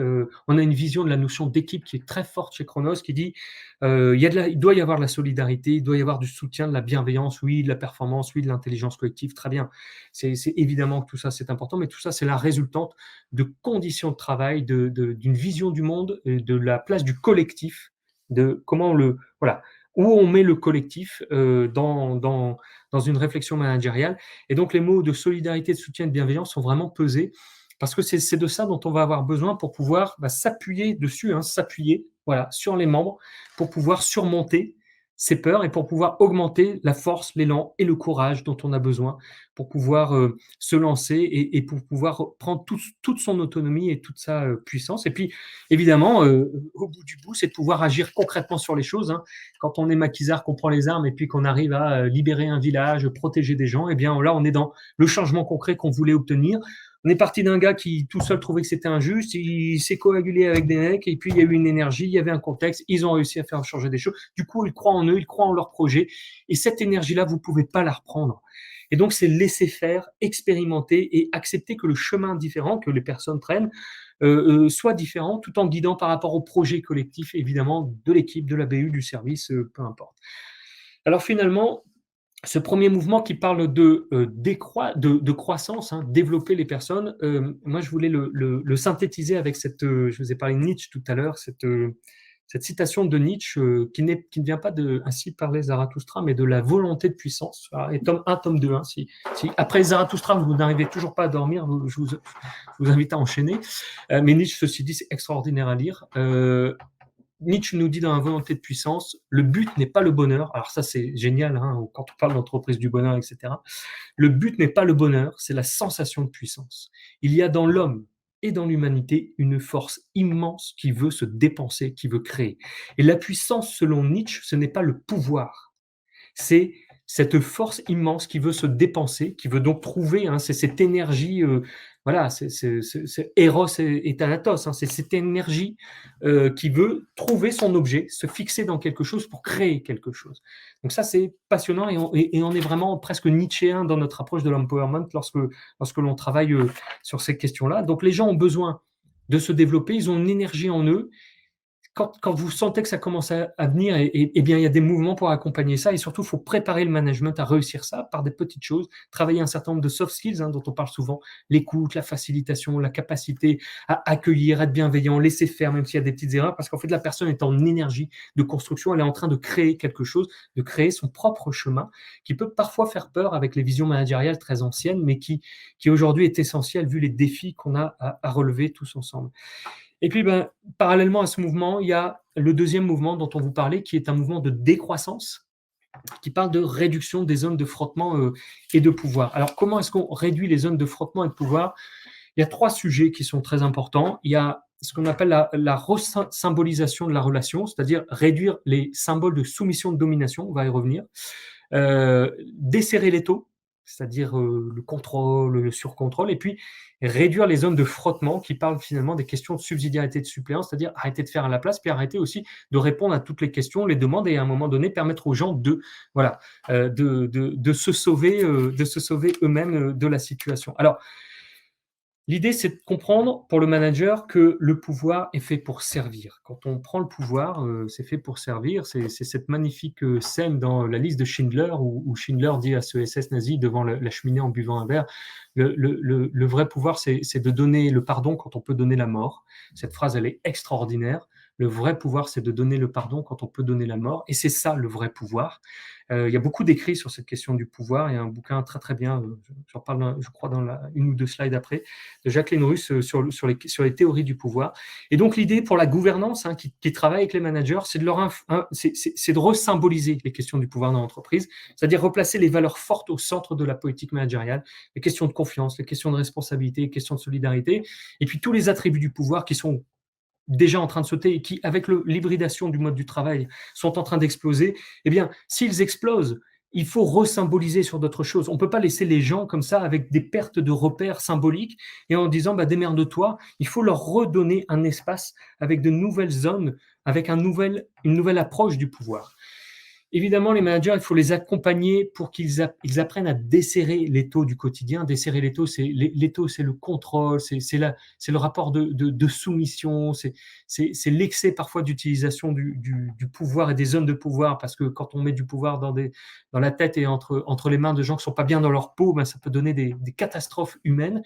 On a une vision de la notion d'équipe qui est très forte chez Chronos, qui dit il doit y avoir de la solidarité, il doit y avoir du soutien, de la bienveillance, oui, de la performance, oui, de l'intelligence collective, très bien. C'est évidemment que tout ça, c'est important, mais tout ça, c'est la résultante de conditions de travail, d'une vision du monde, de la place du collectif, de comment voilà, où on met le collectif dans une réflexion managériale. Et donc, les mots de solidarité, de soutien et de bienveillance sont vraiment pesés parce que c'est de ça dont on va avoir besoin pour pouvoir s'appuyer dessus, hein, s'appuyer voilà, sur les membres pour pouvoir surmonter ces peurs et pour pouvoir augmenter la force, l'élan et le courage dont on a besoin pour pouvoir se lancer et pour pouvoir prendre toute son autonomie et toute sa puissance. Et puis, évidemment, au bout du bout, c'est de pouvoir agir concrètement sur les choses. Hein. Quand on est maquisard, qu'on prend les armes et puis qu'on arrive à libérer un village, protéger des gens, eh bien là, on est dans le changement concret qu'on voulait obtenir. On est parti d'un gars qui tout seul trouvait que c'était injuste, il s'est coagulé avec des mecs, et puis il y a eu une énergie, il y avait un contexte, ils ont réussi à faire changer des choses. Du coup, ils croient en eux, ils croient en leur projet, et cette énergie-là, vous ne pouvez pas la reprendre. Et donc, c'est laisser faire, expérimenter et accepter que le chemin différent que les personnes prennent soit différent, tout en guidant par rapport au projet collectif, évidemment, de l'équipe, de la BU, du service, peu importe. Alors finalement, ce premier mouvement qui parle de croissance, hein, développer les personnes, moi je voulais le synthétiser avec je vous ai parlé de Nietzsche tout à l'heure, cette citation de Nietzsche qui ne vient pas de Ainsi parlait Zarathustra, mais de la volonté de puissance. Et tome 1, tome 2. Hein, si après Zarathustra, vous n'arrivez toujours pas à dormir, je vous invite à enchaîner. Mais Nietzsche, ceci dit, c'est extraordinaire à lire. Nietzsche nous dit dans la volonté de puissance, le but n'est pas le bonheur. Alors ça, c'est génial hein, quand on parle d'entreprise du bonheur, etc. Le but n'est pas le bonheur, c'est la sensation de puissance. Il y a dans l'homme et dans l'humanité une force immense qui veut se dépenser, qui veut créer. Et la puissance, selon Nietzsche, ce n'est pas le pouvoir, c'est cette force immense qui veut se dépenser, qui veut donc trouver, hein, c'est cette énergie, voilà, c'est Eros et Thanatos, hein, c'est cette énergie qui veut trouver son objet, se fixer dans quelque chose pour créer quelque chose. Donc ça, c'est passionnant et on est vraiment presque nietzschéen dans notre approche de l'empowerment lorsque l'on travaille sur ces questions-là. Donc les gens ont besoin de se développer, ils ont une énergie en eux. Quand vous sentez que ça commence à venir, et bien, il y a des mouvements pour accompagner ça. Et surtout, il faut préparer le management à réussir ça par des petites choses, travailler un certain nombre de soft skills dont on parle souvent, l'écoute, la facilitation, la capacité à accueillir, être bienveillant, laisser faire, même s'il y a des petites erreurs, parce qu'en fait, la personne est en énergie de construction, elle est en train de créer quelque chose, de créer son propre chemin, qui peut parfois faire peur avec les visions managériales très anciennes, mais qui aujourd'hui est essentiel vu les défis qu'on a à relever tous ensemble. Et puis, parallèlement à ce mouvement, il y a le deuxième mouvement dont on vous parlait, qui est un mouvement de décroissance, qui parle de réduction des zones de frottement et de pouvoir. Alors, comment est-ce qu'on réduit les zones de frottement et de pouvoir? Il y a 3 sujets qui sont très importants. Il y a ce qu'on appelle la resymbolisation de la relation, c'est-à-dire réduire les symboles de soumission, de domination, on va y revenir. Desserrer l'étau, c'est-à-dire le contrôle, le surcontrôle, et puis réduire les zones de frottement qui parlent finalement des questions de subsidiarité, de suppléance, c'est-à-dire arrêter de faire à la place, puis arrêter aussi de répondre à toutes les questions, les demandes, et à un moment donné permettre aux gens voilà, de se sauver eux-mêmes de la situation. Alors, l'idée, c'est de comprendre pour le manager que le pouvoir est fait pour servir. Quand on prend le pouvoir, c'est fait pour servir. C'est cette magnifique scène dans la liste de Schindler où Schindler dit à ce SS nazi devant la cheminée en buvant un verre, le vrai pouvoir, c'est de donner le pardon quand on peut donner la mort. Cette phrase, elle est extraordinaire. Le vrai pouvoir, c'est de donner le pardon quand on peut donner la mort. Et c'est ça le vrai pouvoir. Il y a beaucoup d'écrits sur cette question du pouvoir. Il y a un bouquin très très bien, j'en parle, je crois, dans une ou deux slides après, de Jacqueline Russe sur les théories du pouvoir. Et donc l'idée pour la gouvernance qui travaille avec les managers, c'est de resymboliser les questions du pouvoir dans l'entreprise, c'est-à-dire replacer les valeurs fortes au centre de la politique managériale, les questions de confiance, les questions de responsabilité, les questions de solidarité, et puis tous les attributs du pouvoir qui sont déjà en train de sauter et qui, avec l'hybridation du mode du travail, sont en train d'exploser, eh bien, s'ils explosent, il faut resymboliser sur d'autres choses. On ne peut pas laisser les gens comme ça avec des pertes de repères symboliques et en disant démerde-toi. Il faut leur redonner un espace avec de nouvelles zones, avec une nouvelle approche du pouvoir. Évidemment, les managers, il faut les accompagner pour qu'ils apprennent à desserrer l'étau du quotidien. Desserrer l'étau, c'est le contrôle, c'est le rapport de soumission, c'est l'excès parfois d'utilisation du pouvoir et des zones de pouvoir, parce que quand on met du pouvoir dans la tête et entre les mains de gens qui ne sont pas bien dans leur peau, ça peut donner des catastrophes humaines.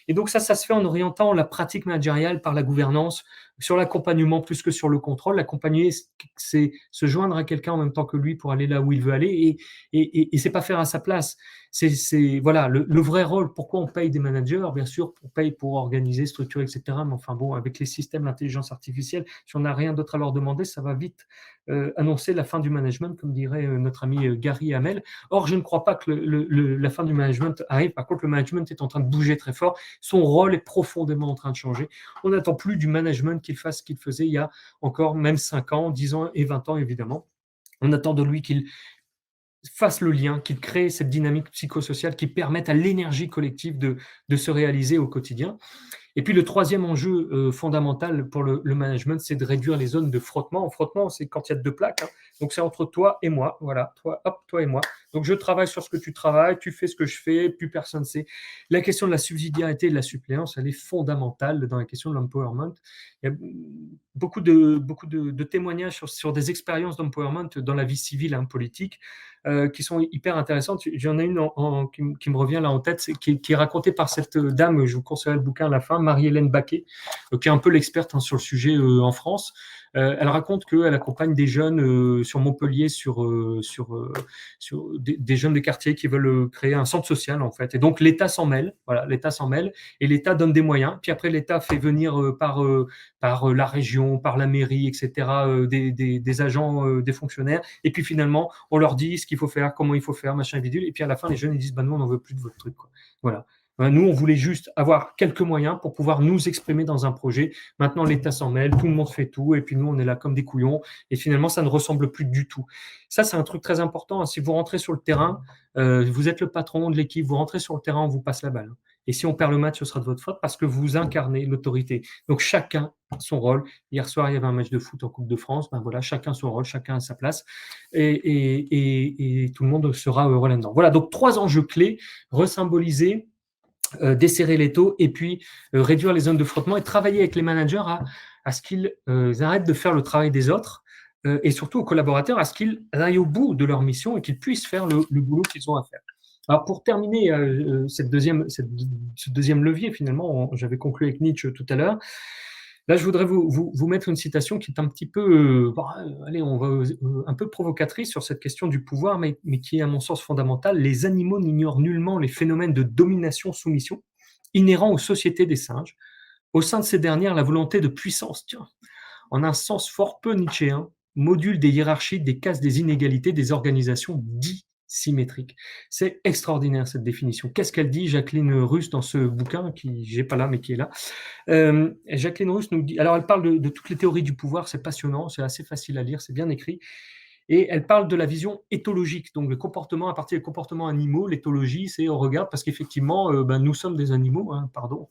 Et donc ça se fait en orientant la pratique managériale par la gouvernance, sur l'accompagnement plus que sur le contrôle. L'accompagner, c'est se joindre à quelqu'un en même temps que lui pour aller là où il veut aller, et c'est pas faire à sa place. C'est voilà le vrai rôle. Pourquoi on paye des managers? Bien sûr, on paye pour organiser, structurer, etc. Mais enfin bon, avec les systèmes d'intelligence artificielle, si on n'a rien d'autre à leur demander, ça va vite annoncer la fin du management, comme dirait notre ami Gary Hamel. Or, je ne crois pas que la fin du management arrive. Par contre, le management est en train de bouger très fort. Son rôle est profondément en train de changer. On n'attend plus du management qu'il fasse ce qu'il faisait il y a encore même 5 ans, 10 ans et 20 ans, évidemment. On attend de lui qu'il fasse le lien, qu'il crée cette dynamique psychosociale qui permette à l'énergie collective de se réaliser au quotidien. Et puis le troisième enjeu fondamental pour le management, c'est de réduire les zones de frottement. En frottement, c'est quand il y a 2 plaques, hein. Donc c'est entre toi et moi, voilà, toi et moi. Donc je travaille sur ce que tu travailles, tu fais ce que je fais, plus personne ne sait. La question de la subsidiarité et de la suppléance, elle est fondamentale dans la question de l'empowerment. Il y a beaucoup de témoignages sur des expériences d'empowerment dans la vie civile, politique, qui sont hyper intéressantes. J'en ai une qui me revient là en tête, qui est racontée par cette dame, je vous conseillerais le bouquin à la fin, Marie-Hélène Baquet, qui est un peu l'experte sur le sujet en France. Elle raconte qu'elle accompagne des jeunes sur Montpellier, sur des jeunes des quartiers qui veulent créer un centre social, en fait. Et donc, l'État s'en mêle, voilà, l'État s'en mêle, et l'État donne des moyens. Puis après, l'État fait venir par la région, par la mairie, etc., des agents, des fonctionnaires. Et puis finalement, on leur dit ce qu'il faut faire, comment il faut faire, machin, bidule. Et puis à la fin, les jeunes ils disent nous, on n'en veut plus de votre truc, quoi. Voilà. Nous, on voulait juste avoir quelques moyens pour pouvoir nous exprimer dans un projet. Maintenant, l'État s'en mêle, tout le monde fait tout, et puis nous, on est là comme des couillons, et finalement, ça ne ressemble plus du tout. Ça, c'est un truc très important. Si vous rentrez sur le terrain, vous êtes le patron de l'équipe, vous rentrez sur le terrain, on vous passe la balle. Et si on perd le match, ce sera de votre faute parce que vous incarnez l'autorité. Donc, chacun son rôle. Hier soir, il y avait un match de foot en Coupe de France. Ben voilà, chacun son rôle, chacun a sa place, et tout le monde sera heureux là-dedans. Voilà, donc 3 enjeux clés resymboliser, desserrer les taux et puis réduire les zones de frottement et travailler avec les managers à ce qu'ils arrêtent de faire le travail des autres, et surtout aux collaborateurs à ce qu'ils aillent au bout de leur mission et qu'ils puissent faire le boulot qu'ils ont à faire. Alors pour terminer ce deuxième levier, finalement, j'avais conclu avec Nietzsche tout à l'heure. Là, je voudrais vous mettre une citation qui est un petit peu, allez, on va un peu provocatrice sur cette question du pouvoir, mais qui est à mon sens fondamentale. Les animaux n'ignorent nullement les phénomènes de domination-soumission inhérents aux sociétés des singes. Au sein de ces dernières, la volonté de puissance, tiens, en un sens fort peu nietzschéen, module des hiérarchies, des cases, des inégalités, des organisations dissymétriques. C'est extraordinaire cette définition. Qu'est-ce qu'elle dit, Jacqueline Russe, dans ce bouquin, qui j'ai pas là, mais qui est là. Jacqueline Russe nous dit, alors elle parle de toutes les théories du pouvoir, c'est passionnant, c'est assez facile à lire, c'est bien écrit. Et elle parle de la vision éthologique, donc le comportement à partir des comportements animaux. L'éthologie, c'est on regarde parce qu'effectivement, nous sommes des animaux, hein, pardon,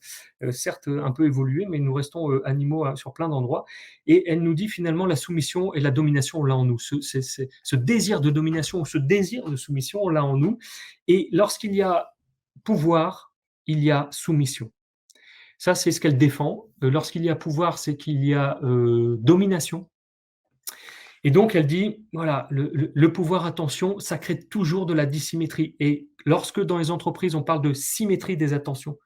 certes un peu évolués, mais nous restons animaux sur plein d'endroits. Et elle nous dit finalement la soumission et la domination, on l'a en nous. Ce désir de domination ou ce désir de soumission, on l'a en nous. Et lorsqu'il y a pouvoir, il y a soumission. Ça, c'est ce qu'elle défend. Lorsqu'il y a pouvoir, c'est qu'il y a domination. Et donc, elle dit, voilà, le pouvoir, attention, ça crée toujours de la dissymétrie. Et lorsque dans les entreprises, on parle de symétrie des attentions,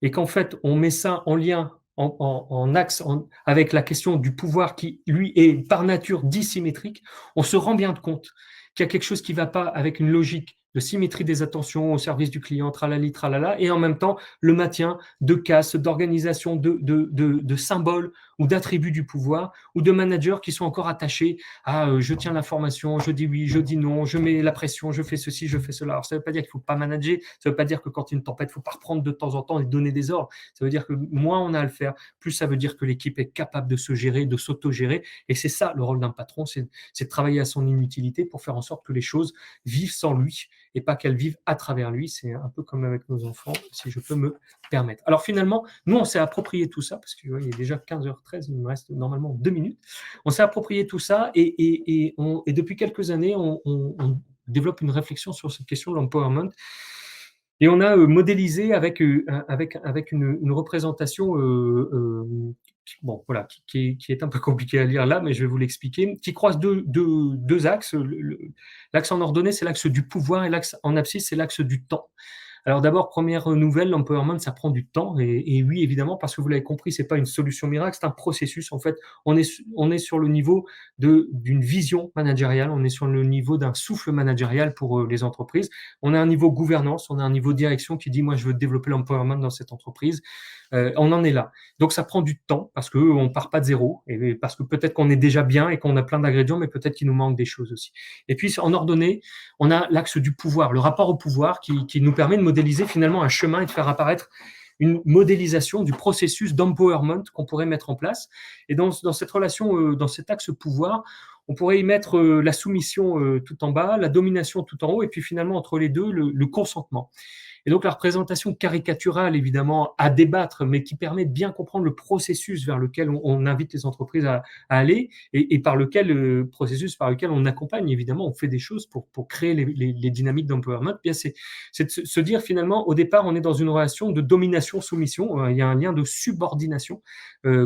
et qu'en fait, on met ça en lien, en axe, avec la question du pouvoir qui, lui, est par nature dissymétrique, on se rend bien compte qu'il y a quelque chose qui ne va pas avec une logique de symétrie des attentions au service du client, tralali, tralala, et en même temps, le maintien de casse, d'organisation, de symboles ou d'attributs du pouvoir, ou de managers qui sont encore attachés à je tiens l'information, je dis oui, je dis non, je mets la pression, je fais ceci, je fais cela. Alors, ça ne veut pas dire qu'il ne faut pas manager, ça ne veut pas dire que quand il y a une tempête, il ne faut pas reprendre de temps en temps et donner des ordres. Ça veut dire que moins on a à le faire, plus ça veut dire que l'équipe est capable de se gérer, de s'auto-gérer. Et c'est ça le rôle d'un patron, c'est de travailler à son inutilité pour faire en sorte que les choses vivent sans lui et pas qu'elles vivent à travers lui. C'est un peu comme avec nos enfants, si je peux me permettre. Alors finalement, nous, on s'est approprié tout ça, parce qu'il est déjà 15h13, il me reste normalement 2 minutes. On s'est approprié tout ça, et depuis quelques années, on développe une réflexion sur cette question de l'empowerment. Et on a modélisé avec une représentation bon, voilà, qui est un peu compliqué à lire là, mais je vais vous l'expliquer, qui croise deux axes. L'axe en ordonnée, c'est l'axe du pouvoir, et l'axe en abscisse, c'est l'axe du temps. Alors d'abord, première nouvelle, l'empowerment, ça prend du temps, et oui, évidemment, parce que vous l'avez compris, c'est pas une solution miracle, c'est un processus. En fait, on est sur le niveau d'une vision managériale, on est sur le niveau d'un souffle managérial pour les entreprises. On a un niveau gouvernance, on a un niveau direction qui dit, moi, je veux développer l'empowerment dans cette entreprise. On en est là. Donc ça prend du temps parce qu'on ne part pas de zéro, et parce que peut-être qu'on est déjà bien et qu'on a plein d'ingrédients, mais peut-être qu'il nous manque des choses aussi. Et puis en ordonnée, on a l'axe du pouvoir, le rapport au pouvoir qui nous permet de modéliser finalement un chemin et de faire apparaître une modélisation du processus d'empowerment qu'on pourrait mettre en place. Et dans cette relation, dans cet axe pouvoir, on pourrait y mettre la soumission tout en bas, la domination tout en haut, et puis finalement entre les deux, le consentement. Et donc la représentation caricaturale, évidemment, à débattre, mais qui permet de bien comprendre le processus vers lequel on invite les entreprises à aller, et par lequel processus par lequel on accompagne, évidemment, on fait des choses pour créer les dynamiques d'empowerment. Bien, c'est de se dire finalement, au départ, on est dans une relation de domination-soumission, il y a un lien de subordination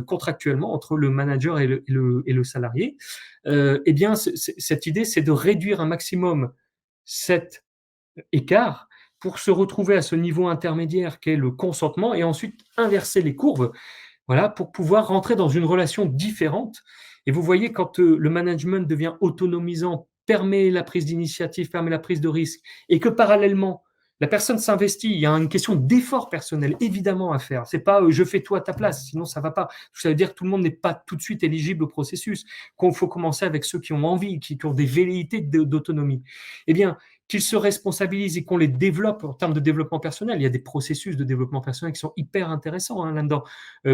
contractuellement entre le manager et le salarié. Eh bien, cette idée, c'est de réduire un maximum cet écart pour se retrouver à ce niveau intermédiaire qu'est le consentement, et ensuite inverser les courbes, voilà, pour pouvoir rentrer dans une relation différente. Et vous voyez, quand le management devient autonomisant, permet la prise d'initiative, permet la prise de risque, et que parallèlement, la personne s'investit, il y a une question d'effort personnel évidemment à faire. C'est pas je fais tout à ta place, sinon ça va pas. Ça veut dire que tout le monde n'est pas tout de suite éligible au processus, qu'il faut commencer avec ceux qui ont envie, qui ont des velléités d'autonomie. Eh bien, qu'ils se responsabilisent et qu'on les développe en termes de développement personnel. Il y a des processus de développement personnel qui sont hyper intéressants là-dedans,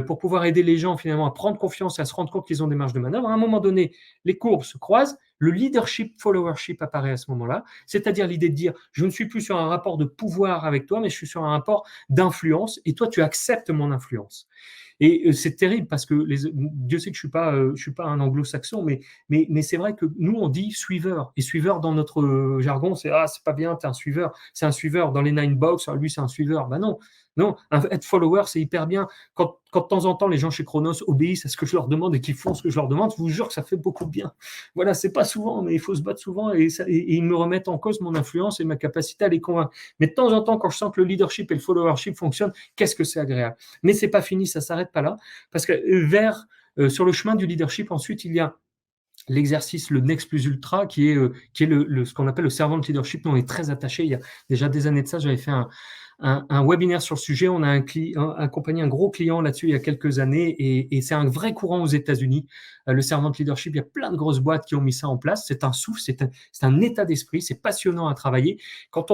pour pouvoir aider les gens finalement à prendre confiance, à se rendre compte qu'ils ont des marges de manœuvre. À un moment donné, les courbes se croisent, le leadership followership apparaît à ce moment-là, c'est-à-dire l'idée de dire je ne suis plus sur un rapport de pouvoir avec toi, mais je suis sur un rapport d'influence et toi tu acceptes mon influence. Et c'est terrible parce que Dieu sait que je suis pas un anglo-saxon, mais c'est vrai que nous on dit suiveur et suiveur dans notre jargon c'est c'est pas bien, t'es un suiveur, c'est un suiveur dans les nine box, lui c'est un suiveur. Ben non, non, être follower c'est hyper bien. Quand de temps en temps les gens chez Chronos obéissent à ce que je leur demande et qu'ils font ce que je leur demande, je vous jure que ça fait beaucoup de bien. Voilà, c'est pas souvent, mais il faut se battre souvent et ils me remettent en cause mon influence et ma capacité à les convaincre. Mais de temps en temps, quand je sens que le leadership et le followership fonctionnent, qu'est-ce que c'est agréable. Mais c'est pas fini, ça s'arrête pas là, parce que sur le chemin du leadership, ensuite il y a l'exercice, le Next plus Ultra, qui est ce qu'on appelle le servant leadership. Nous, on est très attaché. Il y a déjà des années de ça, j'avais fait un webinaire sur le sujet. On a accompagné un gros client là-dessus il y a quelques années et c'est un vrai courant aux États-Unis. Le servant leadership, il y a plein de grosses boîtes qui ont mis ça en place. C'est un souffle, c'est un état d'esprit, c'est passionnant à travailler. Quand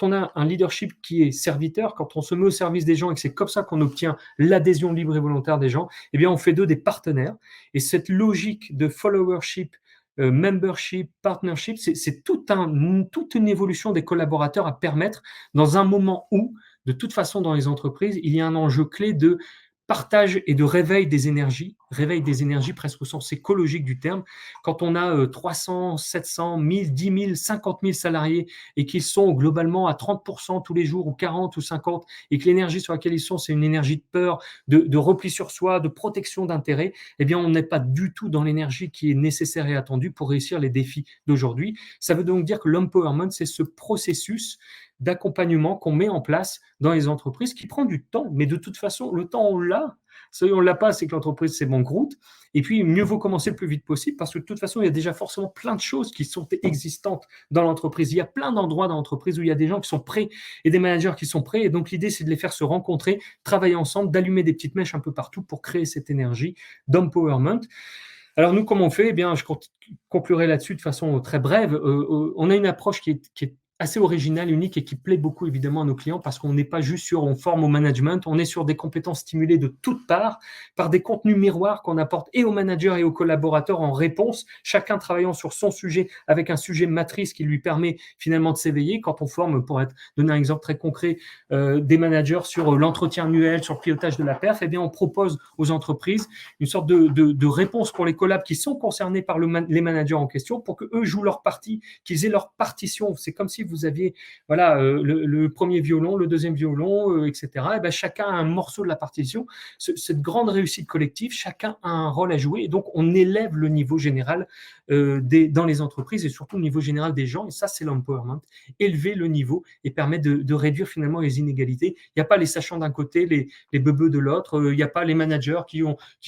on a un leadership qui est serviteur, quand on se met au service des gens et que c'est comme ça qu'on obtient l'adhésion libre et volontaire des gens, eh bien, on fait d'eux des partenaires. Et cette logique de followership, membership, partnership, c'est toute une évolution des collaborateurs à permettre dans un moment où, de toute façon, dans les entreprises, il y a un enjeu clé de partage et de réveil des énergies presque au sens écologique du terme. Quand on a 300, 700, 1000, 10 000, 50 000 salariés et qu'ils sont globalement à 30% tous les jours ou 40 ou 50 et que l'énergie sur laquelle ils sont, c'est une énergie de peur, de repli sur soi, de protection d'intérêt, eh bien, on n'est pas du tout dans l'énergie qui est nécessaire et attendue pour réussir les défis d'aujourd'hui. Ça veut donc dire que l'empowerment, c'est ce processus d'accompagnement qu'on met en place dans les entreprises qui prend du temps. Mais de toute façon, le temps, on l'a. Si on ne l'a pas, c'est que l'entreprise, c'est banqueroute. Et puis, mieux vaut commencer le plus vite possible parce que de toute façon, il y a déjà forcément plein de choses qui sont existantes dans l'entreprise. Il y a plein d'endroits dans l'entreprise où il y a des gens qui sont prêts et des managers qui sont prêts. Et donc, l'idée, c'est de les faire se rencontrer, travailler ensemble, d'allumer des petites mèches un peu partout pour créer cette énergie d'empowerment. Alors, nous, comment on fait? Eh bien, je conclurai là-dessus de façon très brève. On a une approche qui est assez originale, unique et qui plaît beaucoup évidemment à nos clients parce qu'on n'est pas juste sur on forme au management, on est sur des compétences stimulées de toutes parts par des contenus miroirs qu'on apporte et aux managers et aux collaborateurs en réponse, chacun travaillant sur son sujet avec un sujet matrice qui lui permet finalement de s'éveiller. Quand on forme, pour donner un exemple très concret, des managers sur l'entretien annuel, sur le pilotage de la perf, eh bien on propose aux entreprises une sorte de réponse pour les collabs qui sont concernés par les managers en question pour qu'eux jouent leur partie, qu'ils aient leur partition. C'est comme si vous aviez voilà, le premier violon, le deuxième violon, etc. Et ben, chacun a un morceau de la partition. Cette grande réussite collective, chacun a un rôle à jouer. Et donc, on élève le niveau général dans les entreprises et surtout le niveau général des gens. Et ça, c'est l'empowerment. Élever le niveau et permettre de réduire finalement les inégalités. Il n'y a pas les sachants d'un côté, les beubeux de l'autre. Il n'y a pas les managers qui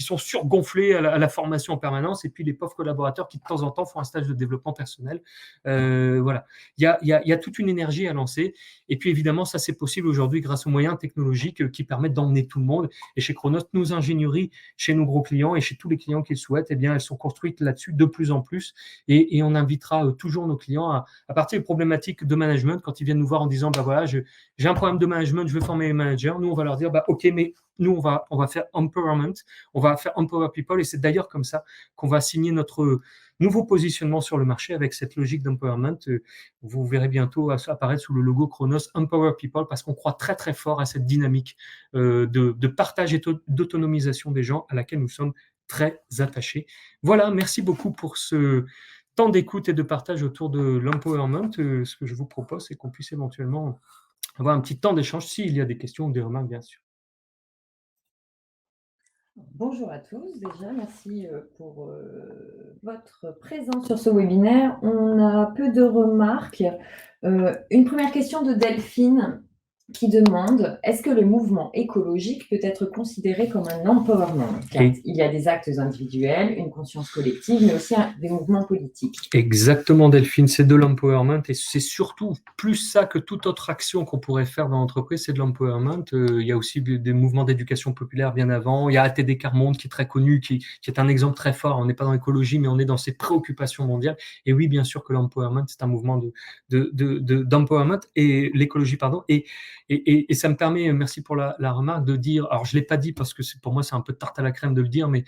sont surgonflés à la formation en permanence et puis les pauvres collaborateurs qui de temps en temps font un stage de développement personnel. Voilà. Il y a toute une énergie à lancer. Et puis évidemment, ça c'est possible aujourd'hui grâce aux moyens technologiques qui permettent d'emmener tout le monde. Et chez Chronos, nos ingénieries, chez nos gros clients et chez tous les clients qui le souhaitent, eh bien, elles sont construites là-dessus de plus en plus. Et on invitera toujours nos clients à partir des problématiques de management quand ils viennent nous voir en disant, bah voilà, j'ai un problème de management, je veux former les managers. Nous, on va leur dire, bah ok, mais nous, on va faire empowerment, on va faire empower people. Et c'est d'ailleurs comme ça qu'on va signer notre nouveau positionnement sur le marché avec cette logique d'empowerment. Vous verrez bientôt apparaître sous le logo Chronos Empower People parce qu'on croit très très fort à cette dynamique de partage et d'autonomisation des gens à laquelle nous sommes très attachés. Voilà, merci beaucoup pour ce temps d'écoute et de partage autour de l'empowerment. Ce que je vous propose, c'est qu'on puisse éventuellement avoir un petit temps d'échange s'il y a des questions ou des remarques, bien sûr. Bonjour à tous, déjà merci pour votre présence sur ce webinaire. On a peu de remarques. Une première question de Delphine. qui demande: est-ce que le mouvement écologique peut être considéré comme un empowerment? Car Et il y a des actes individuels, une conscience collective, mais aussi des mouvements politiques. exactement, Delphine, c'est de l'empowerment et c'est surtout plus ça que toute autre action qu'on pourrait faire dans l'entreprise, c'est de l'empowerment. Il y a aussi des mouvements d'éducation populaire bien avant. Il y a ATD Quart Monde qui est très connu, qui est un exemple très fort. On n'est pas dans l'écologie, mais on est dans ses préoccupations mondiales. Et oui, bien sûr que l'empowerment, c'est un mouvement d'empowerment et l'écologie, pardon. Et ça me permet, merci pour la remarque, de dire, alors je ne l'ai pas dit parce que pour moi c'est un peu de tarte à la crème de le dire, mais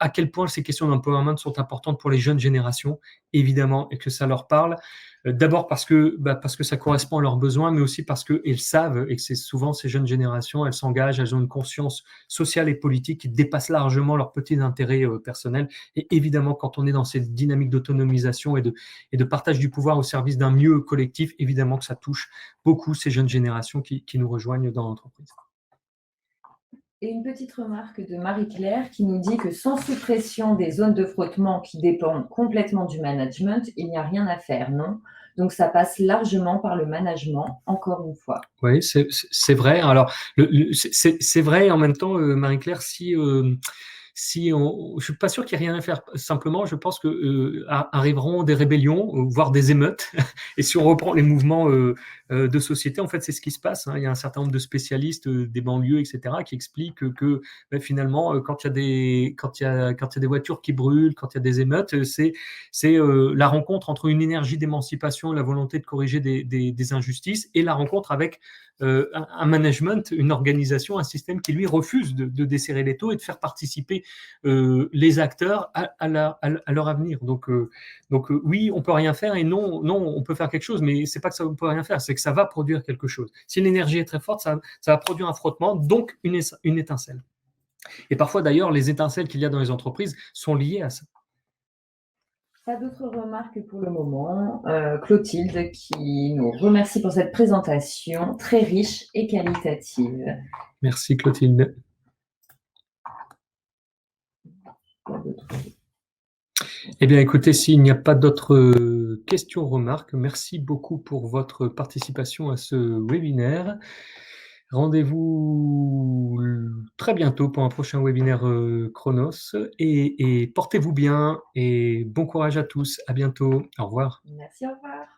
à quel point ces questions d'empowerment sont importantes pour les jeunes générations, évidemment, et que ça leur parle. D'abord parce que ça correspond à leurs besoins, mais aussi parce qu'elles savent, et que c'est souvent ces jeunes générations, elles s'engagent, elles ont une conscience sociale et politique qui dépasse largement leurs petits intérêts personnels. Et évidemment, quand on est dans cette dynamique d'autonomisation et de partage du pouvoir au service d'un mieux collectif, évidemment que ça touche beaucoup ces jeunes générations qui nous rejoignent dans l'entreprise. Et une petite remarque de Marie-Claire qui nous dit que sans suppression des zones de frottement qui dépendent complètement du management, il n'y a rien à faire, non? Donc ça passe largement par le management, encore une fois. Oui, c'est vrai. Alors, c'est vrai, et en même temps, Marie-Claire, si je suis pas sûr qu'il y ait rien à faire. Simplement, je pense que arriveront des rébellions, voire des émeutes. Et si on reprend les mouvements de société, en fait, c'est ce qui se passe, hein. Il y a un certain nombre de spécialistes des banlieues, etc., qui expliquent que finalement, quand il y a des voitures qui brûlent, quand il y a des émeutes, c'est la rencontre entre une énergie d'émancipation, la volonté de corriger des injustices, et la rencontre avec un management, une organisation, un système qui lui refuse de desserrer les taux et de faire participer les acteurs à leur avenir. Donc oui, on peut rien faire, et non, on peut faire quelque chose, mais c'est pas que ça ne peut rien faire, c'est que ça va produire quelque chose. Si l'énergie est très forte, ça va produire un frottement, donc une étincelle. Et parfois d'ailleurs, les étincelles qu'il y a dans les entreprises sont liées à ça. Pas d'autres remarques pour le moment. Clotilde qui nous remercie pour cette présentation très riche et qualitative. Merci Clotilde. Eh bien, écoutez, s'il n'y a pas d'autres questions, remarques, merci beaucoup pour votre participation à ce webinaire. Rendez-vous très bientôt pour un prochain webinaire Chronos, et portez-vous bien et bon courage à tous. À bientôt. Au revoir. Merci, au revoir.